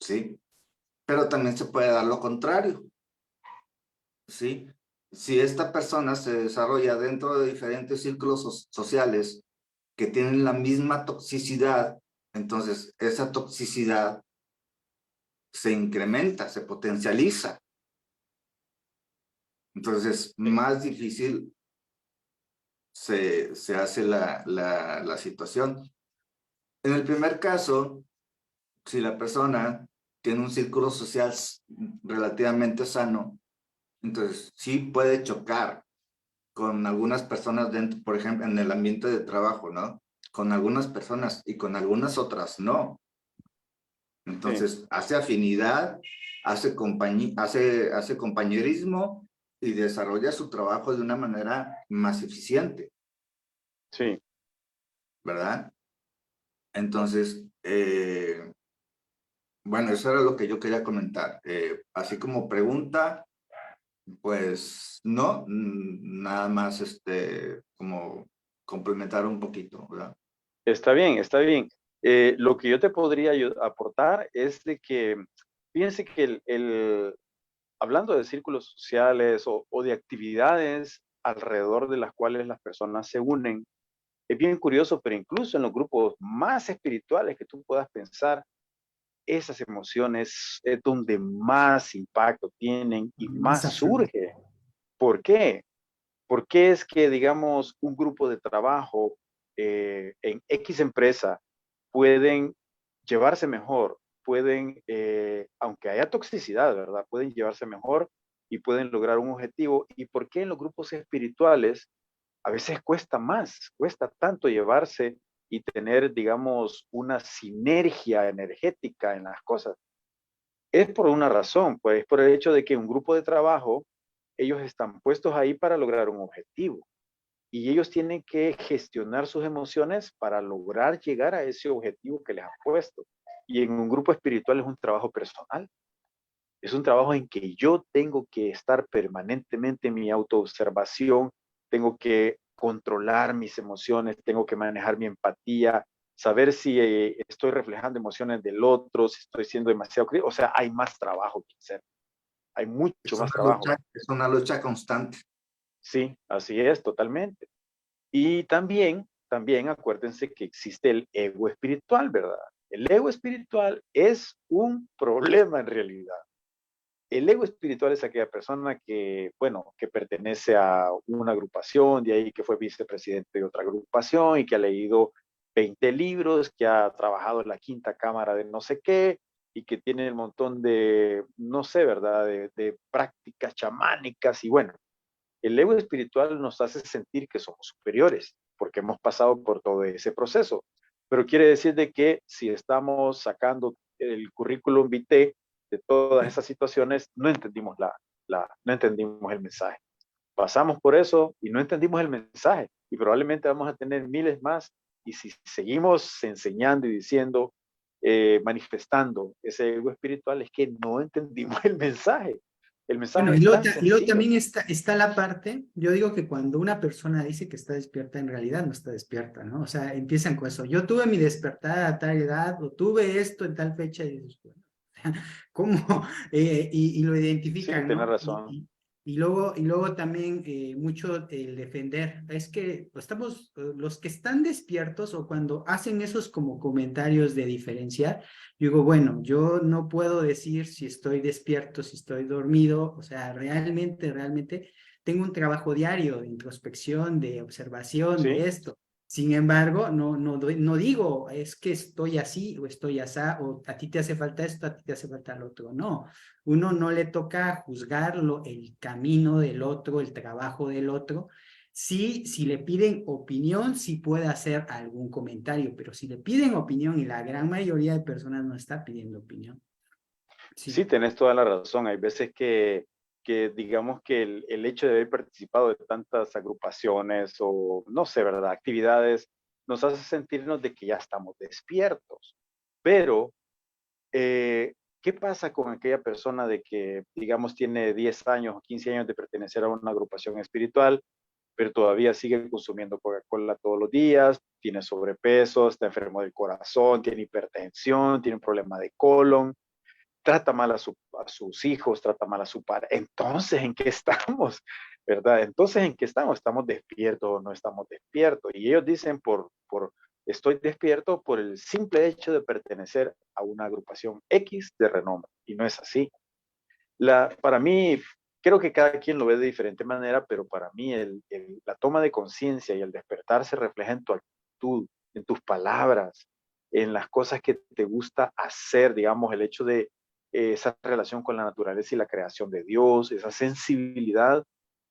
¿sí? Pero también se puede dar lo contrario, ¿sí? Si esta persona se desarrolla dentro de diferentes círculos sociales que tienen la misma toxicidad, entonces esa toxicidad se incrementa, se potencializa. Entonces, Sí, más difícil se hace la situación. En el primer caso, si la persona tiene un círculo social relativamente sano, entonces sí puede chocar con algunas personas dentro, por ejemplo, en el ambiente de trabajo, ¿no? Con algunas personas y con algunas otras no. sí, Entonces, hace afinidad, hace compañerismo y desarrolla su trabajo de una manera más eficiente, sí. ¿verdad? Entonces, bueno, eso era lo que yo quería comentar. Así como pregunta, pues no, nada más como complementar un poquito, ¿verdad? Está bien, está bien. Lo que yo te podría aportar es de que, fíjense que hablando de círculos sociales o de actividades alrededor de las cuales las personas se unen, es bien curioso, pero incluso en los grupos más espirituales que tú puedas pensar, esas emociones es donde más impacto tienen y Más más a flor. surge. ¿Por qué? ¿Por qué es que, digamos, un grupo de trabajo en X empresa pueden llevarse mejor, pueden, aunque haya toxicidad, ¿verdad? Pueden llevarse mejor y pueden lograr un objetivo? ¿Y por qué en los grupos espirituales a veces cuesta más, cuesta tanto llevarse y tener, digamos, una sinergia energética en las cosas? Es por una razón, pues por el hecho de que un grupo de trabajo, ellos están puestos ahí para lograr un objetivo y ellos tienen que gestionar sus emociones para lograr llegar a ese objetivo que les han puesto. Y en un grupo espiritual es un trabajo personal, es un trabajo en que yo tengo que estar permanentemente en mi autoobservación, tengo que controlar mis emociones, tengo que manejar mi empatía, saber si estoy reflejando emociones del otro, si estoy siendo demasiado crítico. O sea, hay más trabajo que hacer, hay mucho más trabajo. Es una lucha constante. Sí, así es, totalmente. Y también acuérdense que existe el ego espiritual, ¿verdad? El ego espiritual es un problema en realidad. El ego espiritual es aquella persona que, bueno, que pertenece a una agrupación, de ahí que fue vicepresidente de otra agrupación y que ha leído 20 libros, que ha trabajado en la quinta cámara de no sé qué y que tiene un montón de, no sé, ¿verdad?, de prácticas chamánicas. Y bueno, el ego espiritual nos hace sentir que somos superiores porque hemos pasado por todo ese proceso. Pero quiere decir de que si estamos sacando el currículum vitae de todas esas situaciones, no entendimos no entendimos el mensaje. Pasamos por eso y no entendimos el mensaje y probablemente vamos a tener miles más y si seguimos enseñando y diciendo, manifestando ese ego espiritual, es que no entendimos el mensaje. El mensaje Bueno, es tan y luego sencillo. también está la parte, yo digo que cuando una persona dice que está despierta, en realidad no está despierta, ¿no? O sea, empiezan con eso. Yo tuve mi despertar a tal edad, o tuve esto en tal fecha, y dices, bueno, ¿cómo? Y lo Sí, identifican, tenés ¿no? razón. y luego también mucho el defender. Es que estamos, los que están despiertos o cuando hacen esos como comentarios de diferenciar, yo digo, bueno, yo no puedo decir si estoy despierto, si estoy dormido, o sea, realmente tengo un trabajo diario de introspección, de observación, de ¿sí? esto. Sin embargo, no digo, es que estoy así o estoy asá, o a ti te hace falta esto, a ti te hace falta lo otro. No, uno no le toca juzgarlo, el camino del otro, el trabajo del otro. Sí, si le piden opinión, sí puede hacer algún comentario, pero si le piden opinión y la gran mayoría de personas no está pidiendo opinión. Sí, Sí, tenés toda la razón. Hay veces que digamos que el hecho de haber participado de tantas agrupaciones o, no sé, ¿verdad? Actividades, nos hace sentirnos de que ya estamos despiertos. Pero, ¿qué pasa con aquella persona de que, digamos, tiene 10 años o 15 años de pertenecer a una agrupación espiritual, pero todavía sigue consumiendo Coca-Cola todos los días, tiene sobrepeso, está enfermo del corazón, tiene hipertensión, tiene un problema de colon, trata mal a sus hijos, trata mal a su padre? Entonces, ¿en qué estamos? ¿Verdad? Entonces, ¿en qué estamos? ¿Estamos despiertos o no estamos despiertos? Y ellos dicen estoy despierto por el simple hecho de pertenecer a una agrupación X de renombre. Y no es así. Para mí, creo que cada quien lo ve de diferente manera, pero para mí la toma de conciencia y el despertar se refleja en tu actitud, en tus palabras, en las cosas que te gusta hacer, digamos, el hecho de esa relación con la naturaleza y la creación de Dios, esa sensibilidad.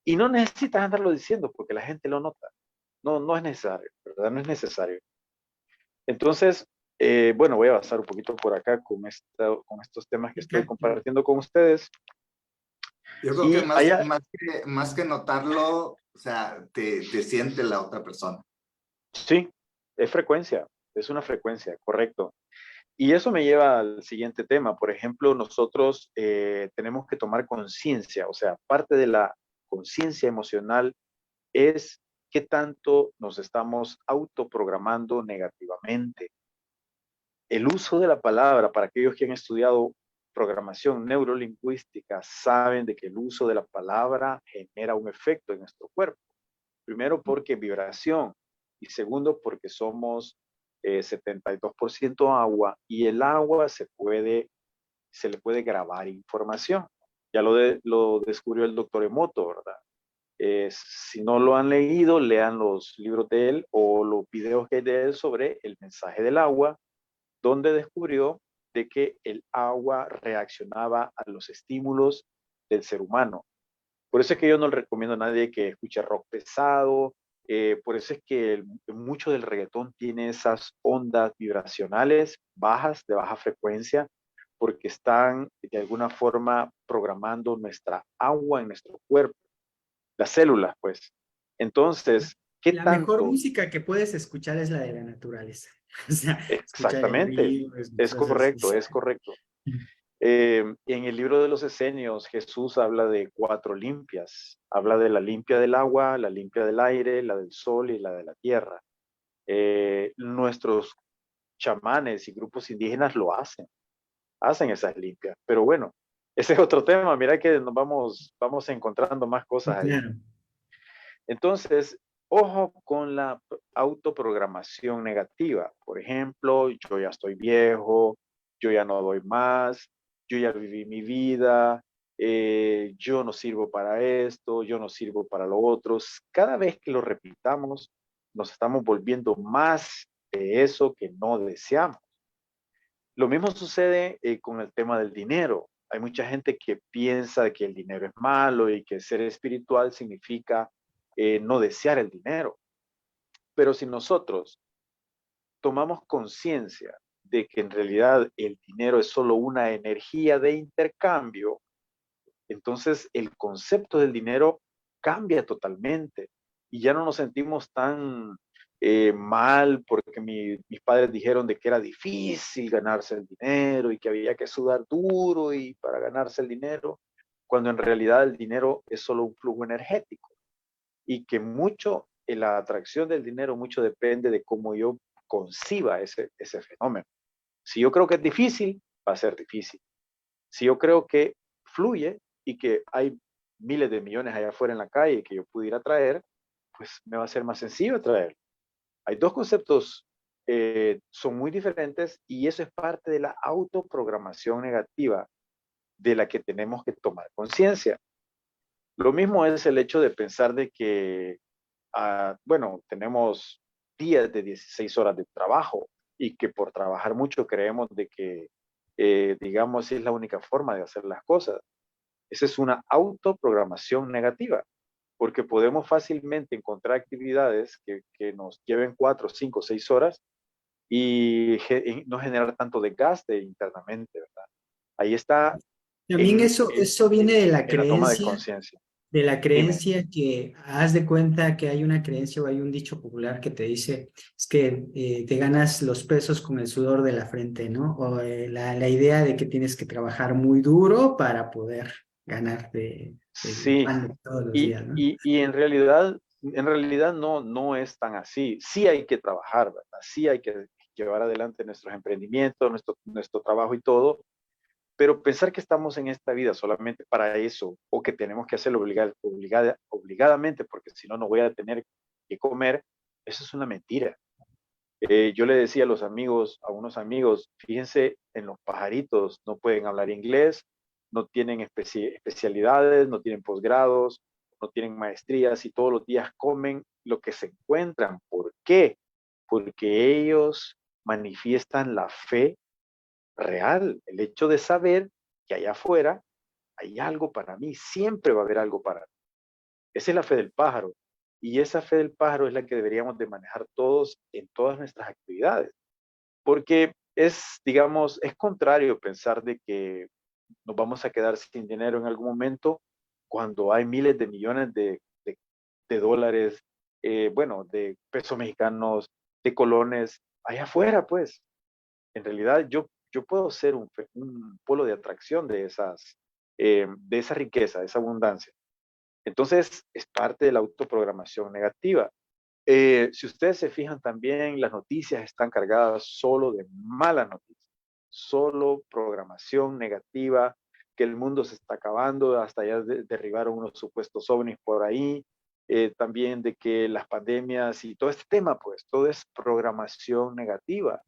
Y no necesitas andarlo diciendo porque la gente lo nota. No, no es necesario, ¿verdad? No es necesario. Entonces, bueno, voy a avanzar un poquito por acá con estos temas que sí, estoy claro, claro. compartiendo con ustedes. Yo creo que Y allá, más que notarlo, o sea, te siente la otra persona. sí, es frecuencia, es una frecuencia, correcto. Y eso me lleva al siguiente tema. Por ejemplo, nosotros tenemos que tomar conciencia, o sea, parte de la conciencia emocional es qué tanto nos estamos autoprogramando negativamente. El uso de la palabra, para aquellos que han estudiado programación neurolingüística, saben de que el uso de la palabra genera un efecto en nuestro cuerpo. Primero porque vibración y segundo porque somos 72% agua y el agua se le puede grabar información. Ya lo descubrió el doctor Emoto, ¿verdad? Si no lo han leído, lean los libros de él o los videos que hay de él sobre el mensaje del agua, donde descubrió de que el agua reaccionaba a los estímulos del ser humano. Por eso es que yo no le recomiendo a nadie que escuche rock pesado. Por eso es que mucho del reggaetón tiene esas ondas vibracionales bajas, de baja frecuencia, porque están de alguna forma programando nuestra agua en nuestro cuerpo, las células, pues. Entonces, ¿qué La mejor tanto? música que puedes escuchar es la de la naturaleza. O sea, escuchar el Exactamente, río, es escuchar correcto, es correcto. En el libro de los Esenios, Jesús habla de 4 limpias. Habla de la limpia del agua, la limpia del aire, la del sol y la de la tierra. Nuestros chamanes y grupos indígenas lo hacen esas limpias. Pero bueno, ese es otro tema. Mira que nos vamos encontrando más Sí, cosas ahí. claro. Entonces, ojo con la autoprogramación negativa. Por ejemplo, yo ya estoy viejo, yo ya no doy más, yo ya viví mi vida, yo no sirvo para esto, yo no sirvo para lo otro. Cada vez que lo repitamos, nos estamos volviendo más de eso que no deseamos. Lo mismo sucede con el tema del dinero. Hay mucha gente que piensa que el dinero es malo y que ser espiritual significa no desear el dinero. Pero si nosotros tomamos conciencia de que en realidad el dinero es solo una energía de intercambio, entonces el concepto del dinero cambia totalmente y ya no nos sentimos tan mal porque mis padres dijeron de que era difícil ganarse el dinero y que había que sudar duro y para ganarse el dinero, cuando en realidad el dinero es solo un flujo energético y que mucho en la atracción del dinero, mucho depende de cómo yo conciba ese fenómeno. Si yo creo que es difícil, va a ser difícil. Si yo creo que fluye y que hay miles de millones allá afuera en la calle que yo pudiera traer, pues me va a ser más sencillo traer. Hay dos conceptos, son muy diferentes y eso es parte de la autoprogramación negativa de la que tenemos que tomar conciencia. Lo mismo es el hecho de pensar de que, bueno, tenemos días de 16 horas de trabajo y que por trabajar mucho creemos de que, digamos, es la única forma de hacer las cosas. Esa es una autoprogramación negativa, porque podemos fácilmente encontrar actividades que nos lleven 4, 5, 6 horas y no generar tanto desgaste internamente, ¿verdad? Ahí está También en, eso viene en la toma de conciencia. de la Dime. creencia que haz de cuenta que hay una creencia o hay un dicho popular que te dice es que te ganas los pesos con el sudor de la frente, ¿no? O la idea de que tienes que trabajar muy duro para poder ganarte el Sí, pan de todos los y, días, ¿no? y, y en realidad no es tan así. Sí hay que trabajar, ¿verdad? Sí hay que llevar adelante nuestros emprendimientos, nuestro trabajo y todo, pero pensar que estamos en esta vida solamente para eso o que tenemos que hacerlo obligadamente porque si no, no voy a tener que comer, eso es una mentira. Yo le decía a los amigos, a unos amigos, fíjense en los pajaritos, no pueden hablar inglés, no tienen especialidades, no tienen posgrados, no tienen maestrías y todos los días comen lo que se encuentran. ¿Por qué? Porque ellos manifiestan la fe real, el hecho de saber que allá afuera hay algo para mí, siempre va a haber algo para mí. Esa es la fe del pájaro. Y esa fe del pájaro es la que deberíamos de manejar todos en todas nuestras actividades. Porque es, digamos, es contrario pensar de que nos vamos a quedar sin dinero en algún momento cuando hay miles de millones de dólares, bueno, de pesos mexicanos, de colones, allá afuera, pues. En realidad yo puedo ser un polo de atracción de esa riqueza, de esa abundancia. Entonces, es parte de la autoprogramación negativa. Si ustedes se fijan también, las noticias están cargadas solo de malas noticias, solo programación negativa, que el mundo se está acabando, hasta ya derribaron unos supuestos ovnis por ahí, también de que las pandemias y todo este tema, pues, todo es programación negativa.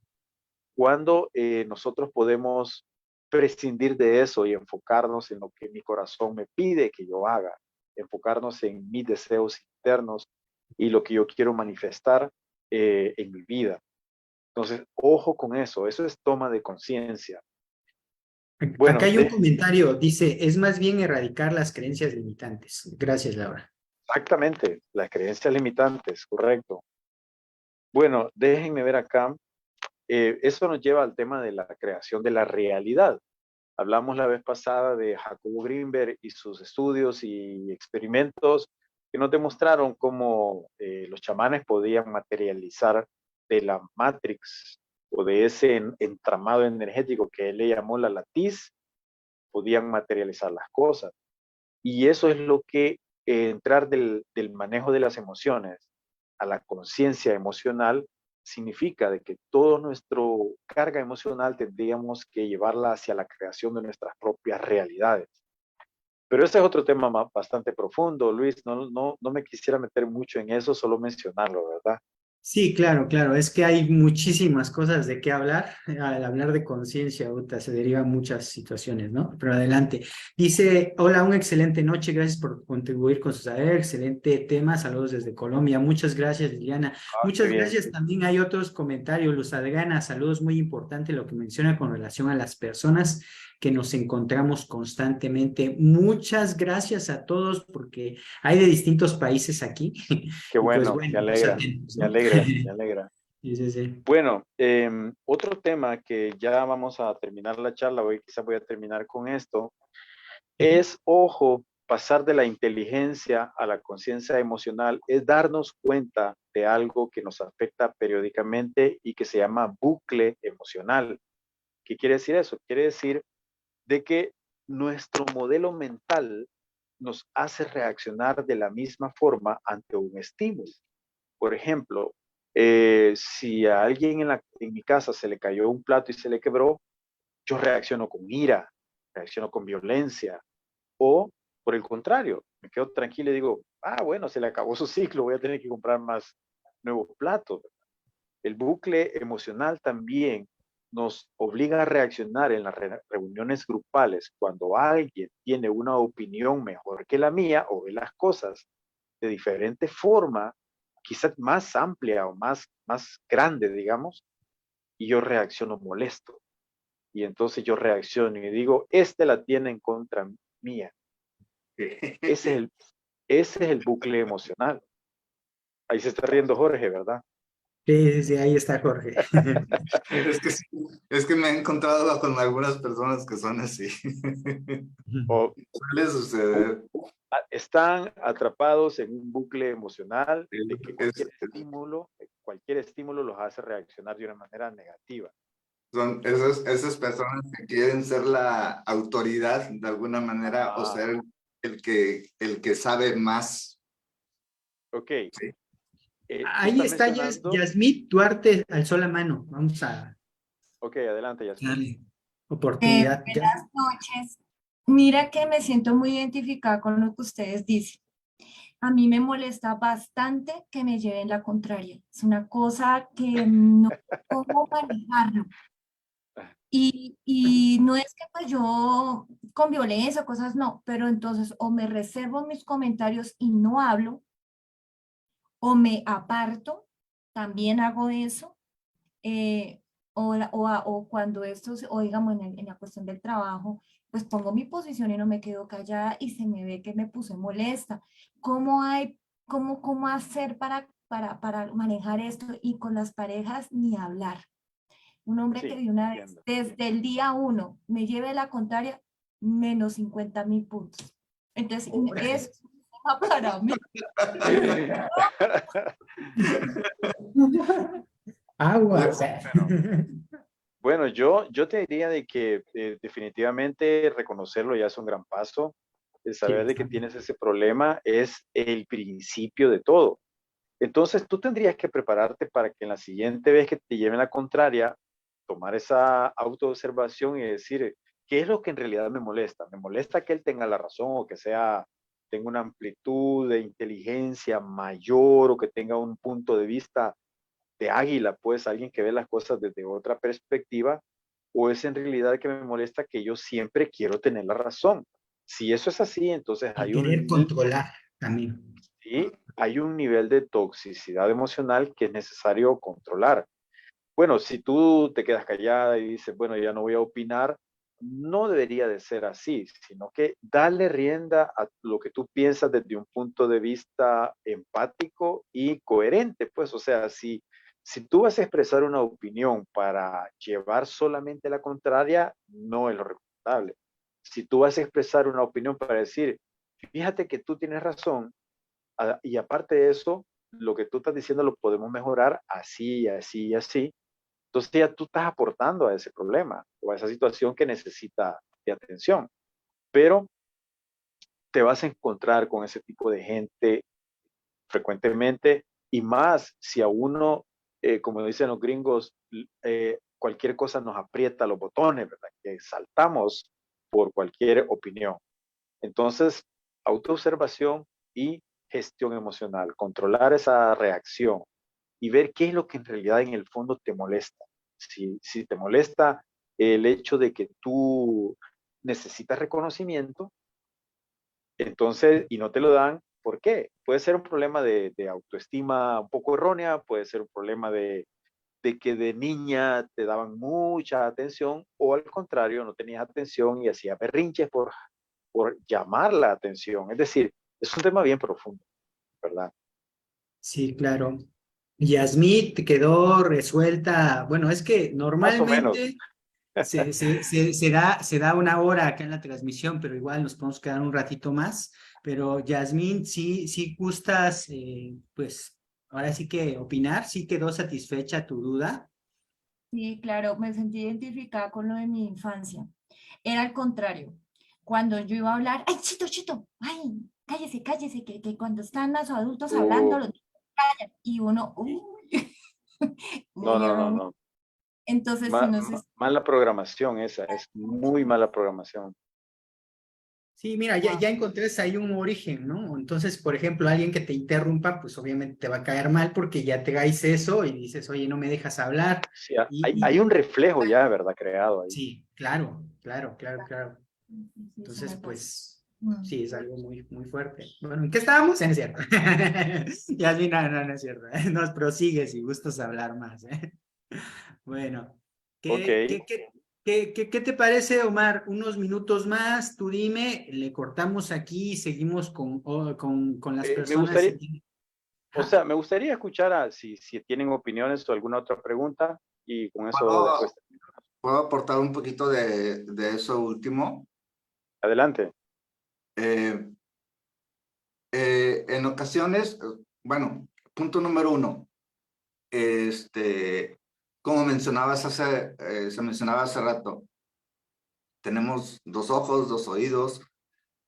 Cuando nosotros podemos prescindir de eso y enfocarnos en lo que mi corazón me pide que yo haga, enfocarnos en mis deseos internos y lo que yo quiero manifestar en mi vida. Entonces, ojo con eso, eso es toma de conciencia. Acá Bueno, hay un comentario, dice, es más bien erradicar las creencias limitantes. Gracias, Laura. exactamente, las creencias limitantes, correcto. Bueno, déjenme ver acá. Eso nos lleva al tema de la creación de la realidad. Hablamos la vez pasada de Jacobo Greenberg y sus estudios y experimentos que nos demostraron cómo los chamanes podían materializar de la Matrix o de ese entramado energético que él le llamó la latiz, podían materializar las cosas. Y eso es lo que entrar del manejo de las emociones a la conciencia emocional significa de que toda nuestra carga emocional tendríamos que llevarla hacia la creación de nuestras propias realidades. Pero ese es otro tema bastante profundo, Luis. No me quisiera meter mucho en eso, solo mencionarlo, ¿verdad? Sí, claro, claro. Es que hay muchísimas cosas de qué hablar. Al hablar de conciencia, Uta, se derivan muchas situaciones, ¿no? Pero adelante. Dice, hola, una excelente noche. Gracias por contribuir con su saber. Excelente tema. Saludos desde Colombia. Muchas gracias, Liliana. Ah, qué Muchas bien. gracias. También hay otros comentarios. Luz Adriana, saludos. Muy importante lo que menciona con relación a las personas que nos encontramos constantemente. Muchas gracias a todos porque hay de distintos países aquí. Qué Y pues bueno, me bueno, pues alegra, atentos, me ¿no? alegra, me alegra. Sí, sí, sí. Bueno, otro tema que ya vamos a terminar la charla, hoy quizás voy a terminar con esto, es, ojo, pasar de la inteligencia a la conciencia emocional, es darnos cuenta de algo que nos afecta periódicamente y que se llama bucle emocional. ¿Qué quiere decir eso? Quiere decir de que nuestro modelo mental nos hace reaccionar de la misma forma ante un estímulo. Por ejemplo, si a alguien en mi casa se le cayó un plato y se le quebró, yo reacciono con ira, reacciono con violencia, o Por el contrario, me quedo tranquilo y digo, bueno, se le acabó su ciclo, voy a tener que comprar más nuevos platos. El bucle emocional también nos obliga a reaccionar en las reuniones grupales cuando alguien tiene una opinión mejor que la mía o ve las cosas de diferente forma, quizás más amplia o más grande, digamos, y yo reacciono molesto. Y entonces yo reacciono y digo, la tiene en contra mía. Ese es el bucle emocional. Ahí se está riendo Jorge, ¿verdad? Sí, sí, ahí está Jorge. Sí, es que me he encontrado con algunas personas que son así. O, Suele suceder. están atrapados en un bucle emocional de que Es- cualquier estímulo los hace reaccionar de una manera negativa. Son esas personas que quieren ser la autoridad de alguna manera o ser el que sabe más. Ok. Sí. Tú Ahí estás está mencionando. Yasmith Duarte, alzó la mano. Vamos a Ok, adelante, Yasmin. darle oportunidad. Buenas noches. Mira que me siento muy identificada con lo que ustedes dicen. A mí me molesta bastante que me lleven la contraria. Es una cosa que no sé cómo manejarlo. Y no es que pues yo con violencia o cosas no, pero entonces o me reservo mis comentarios y no hablo, o me aparto, también hago eso, o cuando esto, o digamos en la cuestión del trabajo, pues pongo mi posición y no me quedo callada y se me ve que me puse molesta. ¿Cómo hay, cómo hacer para manejar esto? Y con las parejas ni hablar. Un hombre que Sí, de una vez, entiendo. desde el día uno, me lleve la contraria, menos 50.000 puntos. Entonces, eso es un tema para mí. Aguas. Bueno, yo te diría de que definitivamente reconocerlo ya es un gran paso. El Sí, saber de que tienes ese problema es el principio de todo. Entonces tú tendrías que prepararte para que en la siguiente vez que te lleven la contraria, tomar esa autoobservación y decir, ¿qué es lo que en realidad me molesta? ¿Me molesta que él tenga la razón o que tenga una amplitud de inteligencia mayor o que tenga un punto de vista de águila, pues alguien que ve las cosas desde otra perspectiva? ¿O es en realidad que me molesta que yo siempre quiero tener la razón? Si eso es así, entonces y querer controlar también. sí, hay un nivel de toxicidad emocional que es necesario controlar. Bueno, si tú te quedas callada y dices, bueno, ya no voy a opinar, no debería de ser así, sino que darle rienda a lo que tú piensas desde un punto de vista empático y coherente, pues, o sea, si tú vas a expresar una opinión para llevar solamente la contraria, no es lo recomendable. Si tú vas a expresar una opinión para decir, fíjate que tú tienes razón, y aparte de eso, lo que tú estás diciendo lo podemos mejorar así, así y así. Entonces ya tú estás aportando a ese problema o a esa situación que necesita de atención. Pero te vas a encontrar con ese tipo de gente frecuentemente y más si a uno, como dicen los gringos, cualquier cosa nos aprieta los botones, ¿verdad? Que saltamos por cualquier opinión. Entonces, autoobservación y gestión emocional, controlar esa reacción y ver qué es lo que en realidad en el fondo te molesta. Si te molesta el hecho de que tú necesitas reconocimiento, entonces, y no te lo dan, ¿por qué? Puede ser un problema de autoestima un poco errónea, puede ser un problema de que de niña te daban mucha atención o al contrario, no tenías atención y hacías berrinches por llamar la atención. Es decir, es un tema bien profundo, ¿verdad? Sí, claro. Yasmith quedó resuelta. Bueno, es que Más o menos. normalmente se da una hora acá en la transmisión, pero igual nos podemos quedar un ratito más. Pero Yasmín, sí gustas, pues ahora sí que opinar, sí quedó satisfecha tu duda. Sí, claro, me sentí identificada con lo de mi infancia. Era al contrario. Cuando yo iba a hablar, ¡ay, Chito, Chito! ¡Ay, cállese, cállese! Que cuando están los adultos hablando, Uh, los niños callan. Y uno, uy, no, muy no, no, erróneo. no. Entonces, si no sé, Mala programación esa, es muy mala programación. Sí, mira, ya encontré ahí un origen, ¿no? Entonces, por ejemplo, alguien que te interrumpa, pues obviamente te va a caer mal porque ya te hagáis eso y dices, oye, no me dejas hablar. Sí, hay Y un reflejo ya, ¿verdad? Creado ahí. sí, claro, claro, claro, claro. Sí, sí, sí, eso Entonces, me pasa. pues, Mm. sí, es algo muy, muy fuerte. Bueno, ¿en qué estábamos? No es cierto. Yasmin, no es cierto. Nos prosigue si gustas hablar más. Bueno, Ok, ¿qué te parece, Omar? Unos minutos más, tú dime, le cortamos aquí y seguimos con las me personas. gustaría, o Ajá. sea, me gustaría escuchar si tienen opiniones o alguna otra pregunta y con eso después. ¿Puedo, puedo aportar un poquito de eso último? Adelante. Eh, en ocasiones, bueno, punto número uno, como mencionabas se mencionaba hace rato, tenemos dos ojos, dos oídos,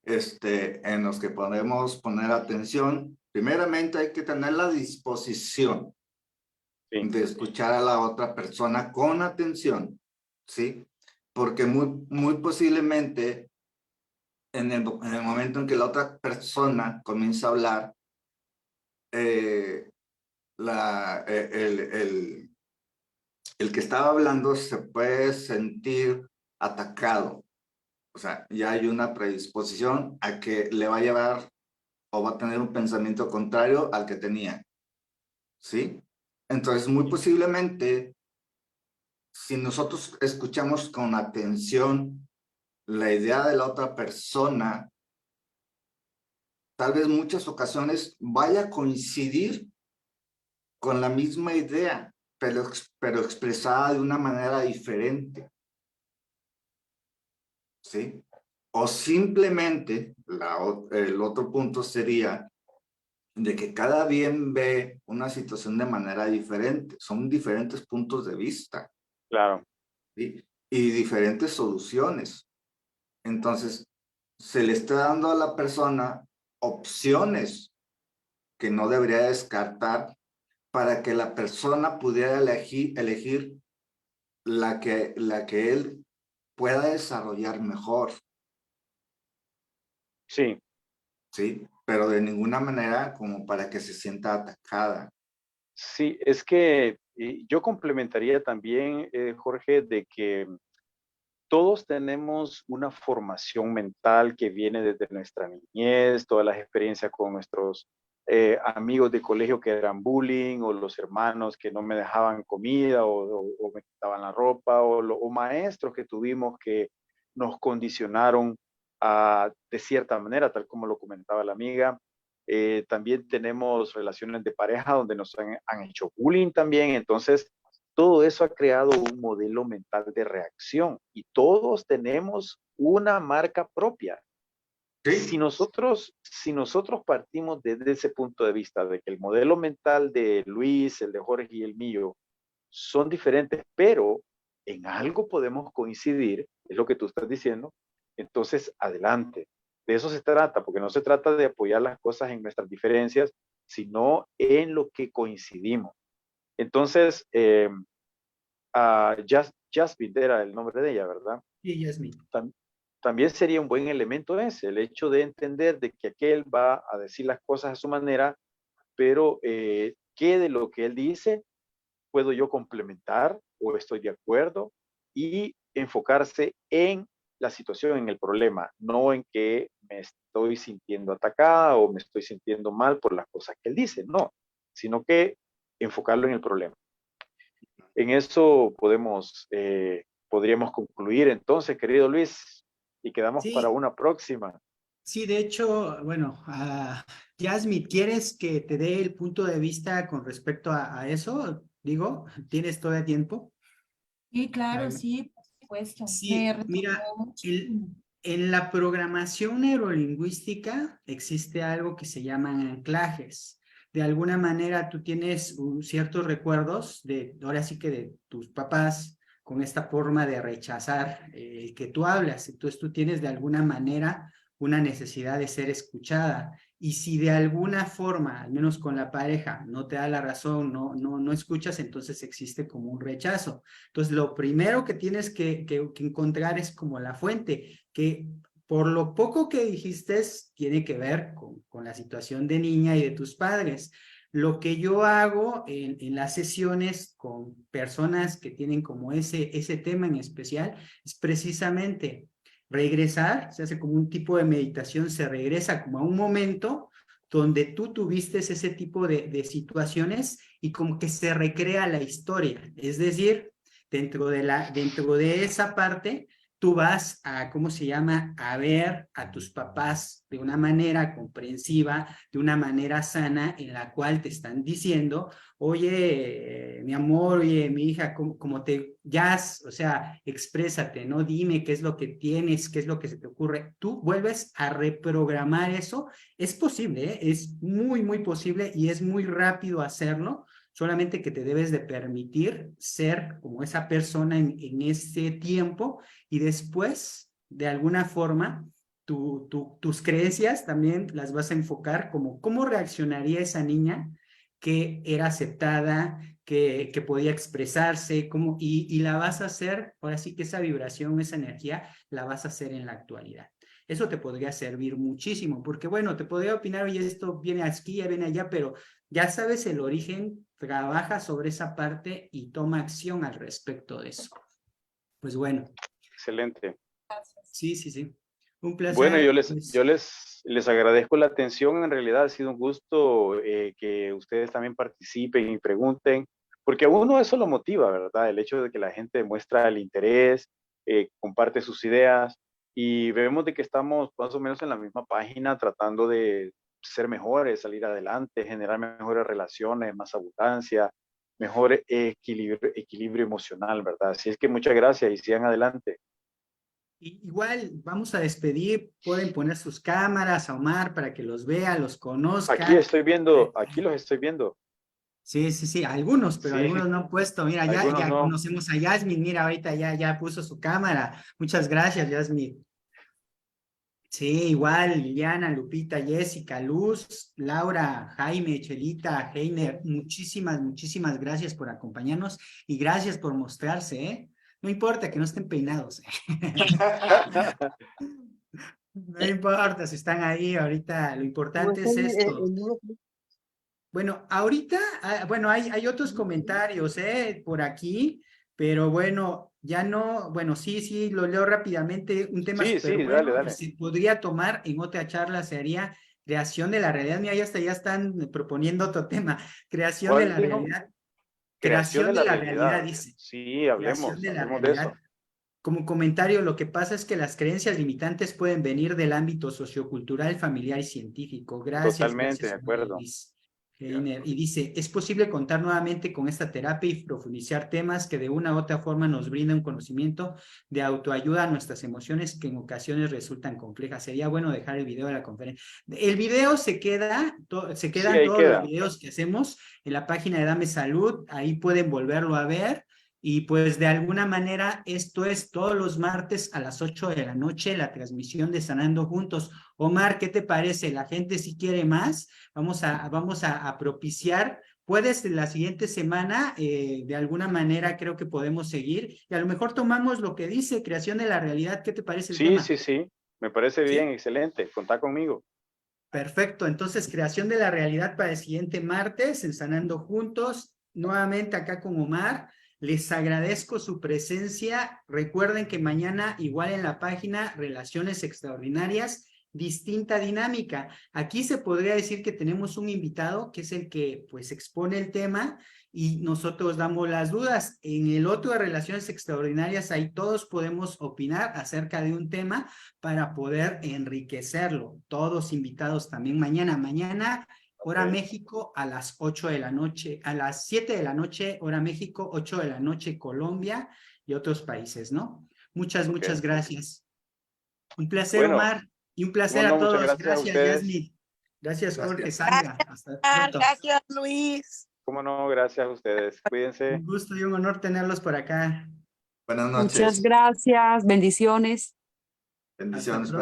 en los que podemos poner atención. Primeramente hay que tener la disposición Sí, de escuchar a la otra persona con atención, ¿sí? Porque muy posiblemente en el momento en que la otra persona comienza a hablar, eh, el que estaba hablando se puede sentir atacado. O sea, ya hay una predisposición a que le va a llevar o va a tener un pensamiento contrario al que tenía, ¿sí? Entonces, muy posiblemente, si nosotros escuchamos con atención la idea de la otra persona, tal vez muchas ocasiones vaya a coincidir con la misma idea, pero expresada de una manera diferente, ¿sí? O simplemente, el otro punto sería de que cada bien ve una situación de manera diferente. Son diferentes puntos de vista, claro. ¿sí? Y diferentes soluciones. Entonces, se le está dando a la persona opciones que no debería descartar para que la persona pudiera elegir la que él pueda desarrollar mejor, Sí, ¿sí? Pero de ninguna manera como para que se sienta atacada. sí, es que yo complementaría también, Jorge, de que todos tenemos una formación mental que viene desde nuestra niñez, todas las experiencias con nuestros amigos de colegio que eran bullying, o los hermanos que no me dejaban comida o me quitaban la ropa, o maestros que tuvimos que nos condicionaron de cierta manera, tal como lo comentaba la amiga. También tenemos relaciones de pareja donde nos han hecho bullying también, entonces todo eso ha creado un modelo mental de reacción y todos tenemos una marca propia. Si Sí, nosotros partimos desde ese punto de vista de que el modelo mental de Luis, el de Jorge y el mío son diferentes, pero en algo podemos coincidir, es lo que tú estás diciendo, entonces adelante. De eso se trata, porque no se trata de apoyar las cosas en nuestras diferencias, sino en lo que coincidimos. Entonces, Jasmine era el nombre de ella, ¿verdad? Sí, Yasmin. Tam- También sería un buen elemento ese, el hecho de entender de que aquel va a decir las cosas a su manera, pero qué de lo que él dice puedo yo complementar o estoy de acuerdo, y enfocarse en la situación, en el problema, no en que me estoy sintiendo atacada o me estoy sintiendo mal por las cosas que él dice, no, sino que enfocarlo en el problema. En eso podríamos concluir entonces, querido Luis, y quedamos para Sí, una próxima. sí, de hecho, bueno, Yasmin, ¿quieres que te dé el punto de vista con respecto a eso? Digo, ¿tienes todo el tiempo? Sí, claro, Ay, sí, por supuesto. Me sí, mira, retomó muchísimo. en la programación neurolingüística existe algo que se llaman anclajes. De alguna manera tú tienes ciertos recuerdos ahora sí que de tus papás con esta forma de rechazar que tú hablas. Entonces tú tienes de alguna manera una necesidad de ser escuchada. Y si de alguna forma, al menos con la pareja, no te da la razón, no escuchas, entonces existe como un rechazo. Entonces, lo primero que tienes que encontrar es como la fuente, que por lo poco que dijiste, tiene que ver con la situación de niña y de tus padres. Lo que yo hago en las sesiones con personas que tienen como ese tema en especial es precisamente regresar, se hace como un tipo de meditación, se regresa como a un momento donde tú tuviste ese tipo de situaciones y como que se recrea la historia. Es decir, dentro de esa parte, tú vas a, ¿cómo se llama?, a ver a tus papás de una manera comprensiva, de una manera sana, en la cual te están diciendo, oye, mi amor, oye, mi hija, como o sea, exprésate, ¿no? Dime qué es lo que tienes, qué es lo que se te ocurre. Tú vuelves a reprogramar eso. Es posible, ¿eh? Es muy, muy posible y es muy rápido hacerlo. Solamente que te debes de permitir ser como esa persona en ese tiempo y después, de alguna forma, tus creencias también las vas a enfocar como cómo reaccionaría esa niña que era aceptada, que podía expresarse, y la vas a hacer, ahora sí que esa vibración, esa energía, la vas a hacer en la actualidad. Eso te podría servir muchísimo, porque bueno, te podría opinar, oye, esto viene aquí, viene allá, pero ya sabes el origen, trabaja sobre esa parte y toma acción al respecto de eso. Pues bueno. Excelente. Sí, sí, sí. Un Bueno, placer. yo les agradezco la atención. En realidad ha sido un gusto que ustedes también participen y pregunten, porque a uno eso lo motiva, ¿verdad? El hecho de que la gente muestra el interés, comparte sus ideas y vemos de que estamos más o menos en la misma página tratando de ser mejores, salir adelante, generar mejores relaciones, más abundancia, mejor equilibrio emocional, ¿verdad? Así es que muchas gracias y sigan adelante. Igual vamos a despedir, pueden poner sus cámaras a Omar para que los vea, los Aquí conozca. estoy viendo, aquí los estoy viendo. Sí, sí, sí, algunos, pero Sí, algunos no han puesto. Mira, algunos ya no. conocemos a Yasmin, mira, ahorita ya puso su cámara. Muchas gracias, Yasmin. Sí, igual, Liliana, Lupita, Jessica, Luz, Laura, Jaime, Chelita, Heiner, muchísimas gracias por acompañarnos y gracias por mostrarse, ¿eh? No importa que no estén peinados. No importa si están ahí ahorita, lo importante es esto. Bueno, ahorita, bueno, hay otros comentarios, por aquí, pero bueno, ya no, bueno, sí, lo leo rápidamente. Un tema Sí, súper sí, dale, bueno que dale. se podría tomar en otra charla sería creación de la realidad. Mira, ya están proponiendo otro tema. Creación de ¿Cuál la dijo? realidad. Creación Creación de de la la realidad, realidad. dice. Sí, Creación de la hablemos de realidad. eso. Como comentario, lo que pasa es que las creencias limitantes pueden venir del ámbito sociocultural, familiar y científico. Gracias, Totalmente de gracias, acuerdo. Heiner. Y dice, es posible contar nuevamente con esta terapia y profundizar temas que de una u otra forma nos brindan un conocimiento de autoayuda a nuestras emociones que en ocasiones resultan complejas. Sería bueno dejar el video de la conferencia. El video se quedan Sí, ahí todos los queda. videos que hacemos en la página de Dame Salud. Ahí pueden volverlo a ver. Y pues de alguna manera esto es todos los martes a las 8 de la noche, la transmisión de Sanando Juntos. Omar, ¿qué te parece? La gente si quiere más, vamos a propiciar. Puedes la siguiente semana, de alguna manera creo que podemos seguir y a lo mejor tomamos lo que dice creación de la realidad. ¿Qué te parece el Sí, tema? sí, sí. Me parece bien, ¿Sí? excelente. Contá conmigo. Perfecto, entonces creación de la realidad para el siguiente martes en Sanando Juntos, nuevamente acá con Omar. Les agradezco su presencia. Recuerden que mañana igual en la página Relaciones Extraordinarias, distinta dinámica. Aquí se podría decir que tenemos un invitado que es el que pues expone el tema y nosotros damos las dudas. En el otro de Relaciones Extraordinarias ahí todos podemos opinar acerca de un tema para poder enriquecerlo. Todos invitados también mañana, hora Ok. México a las 8 de la noche, a las 7 de la noche, hora México, 8 de la noche, Colombia y otros países, ¿no? Muchas Ok. gracias. Un placer, Bueno, Omar, y un cómo placer a no, muchas todos. gracias a Gracias, ustedes. Yasmin. Gracias, Jorge, Gracias. Sandra. Hasta pronto. Gracias, Luis. Cómo no, gracias a ustedes. Cuídense. Un gusto y un honor tenerlos por acá. Buenas Muchas noches. gracias, bendiciones. Hasta Bendiciones. pronto.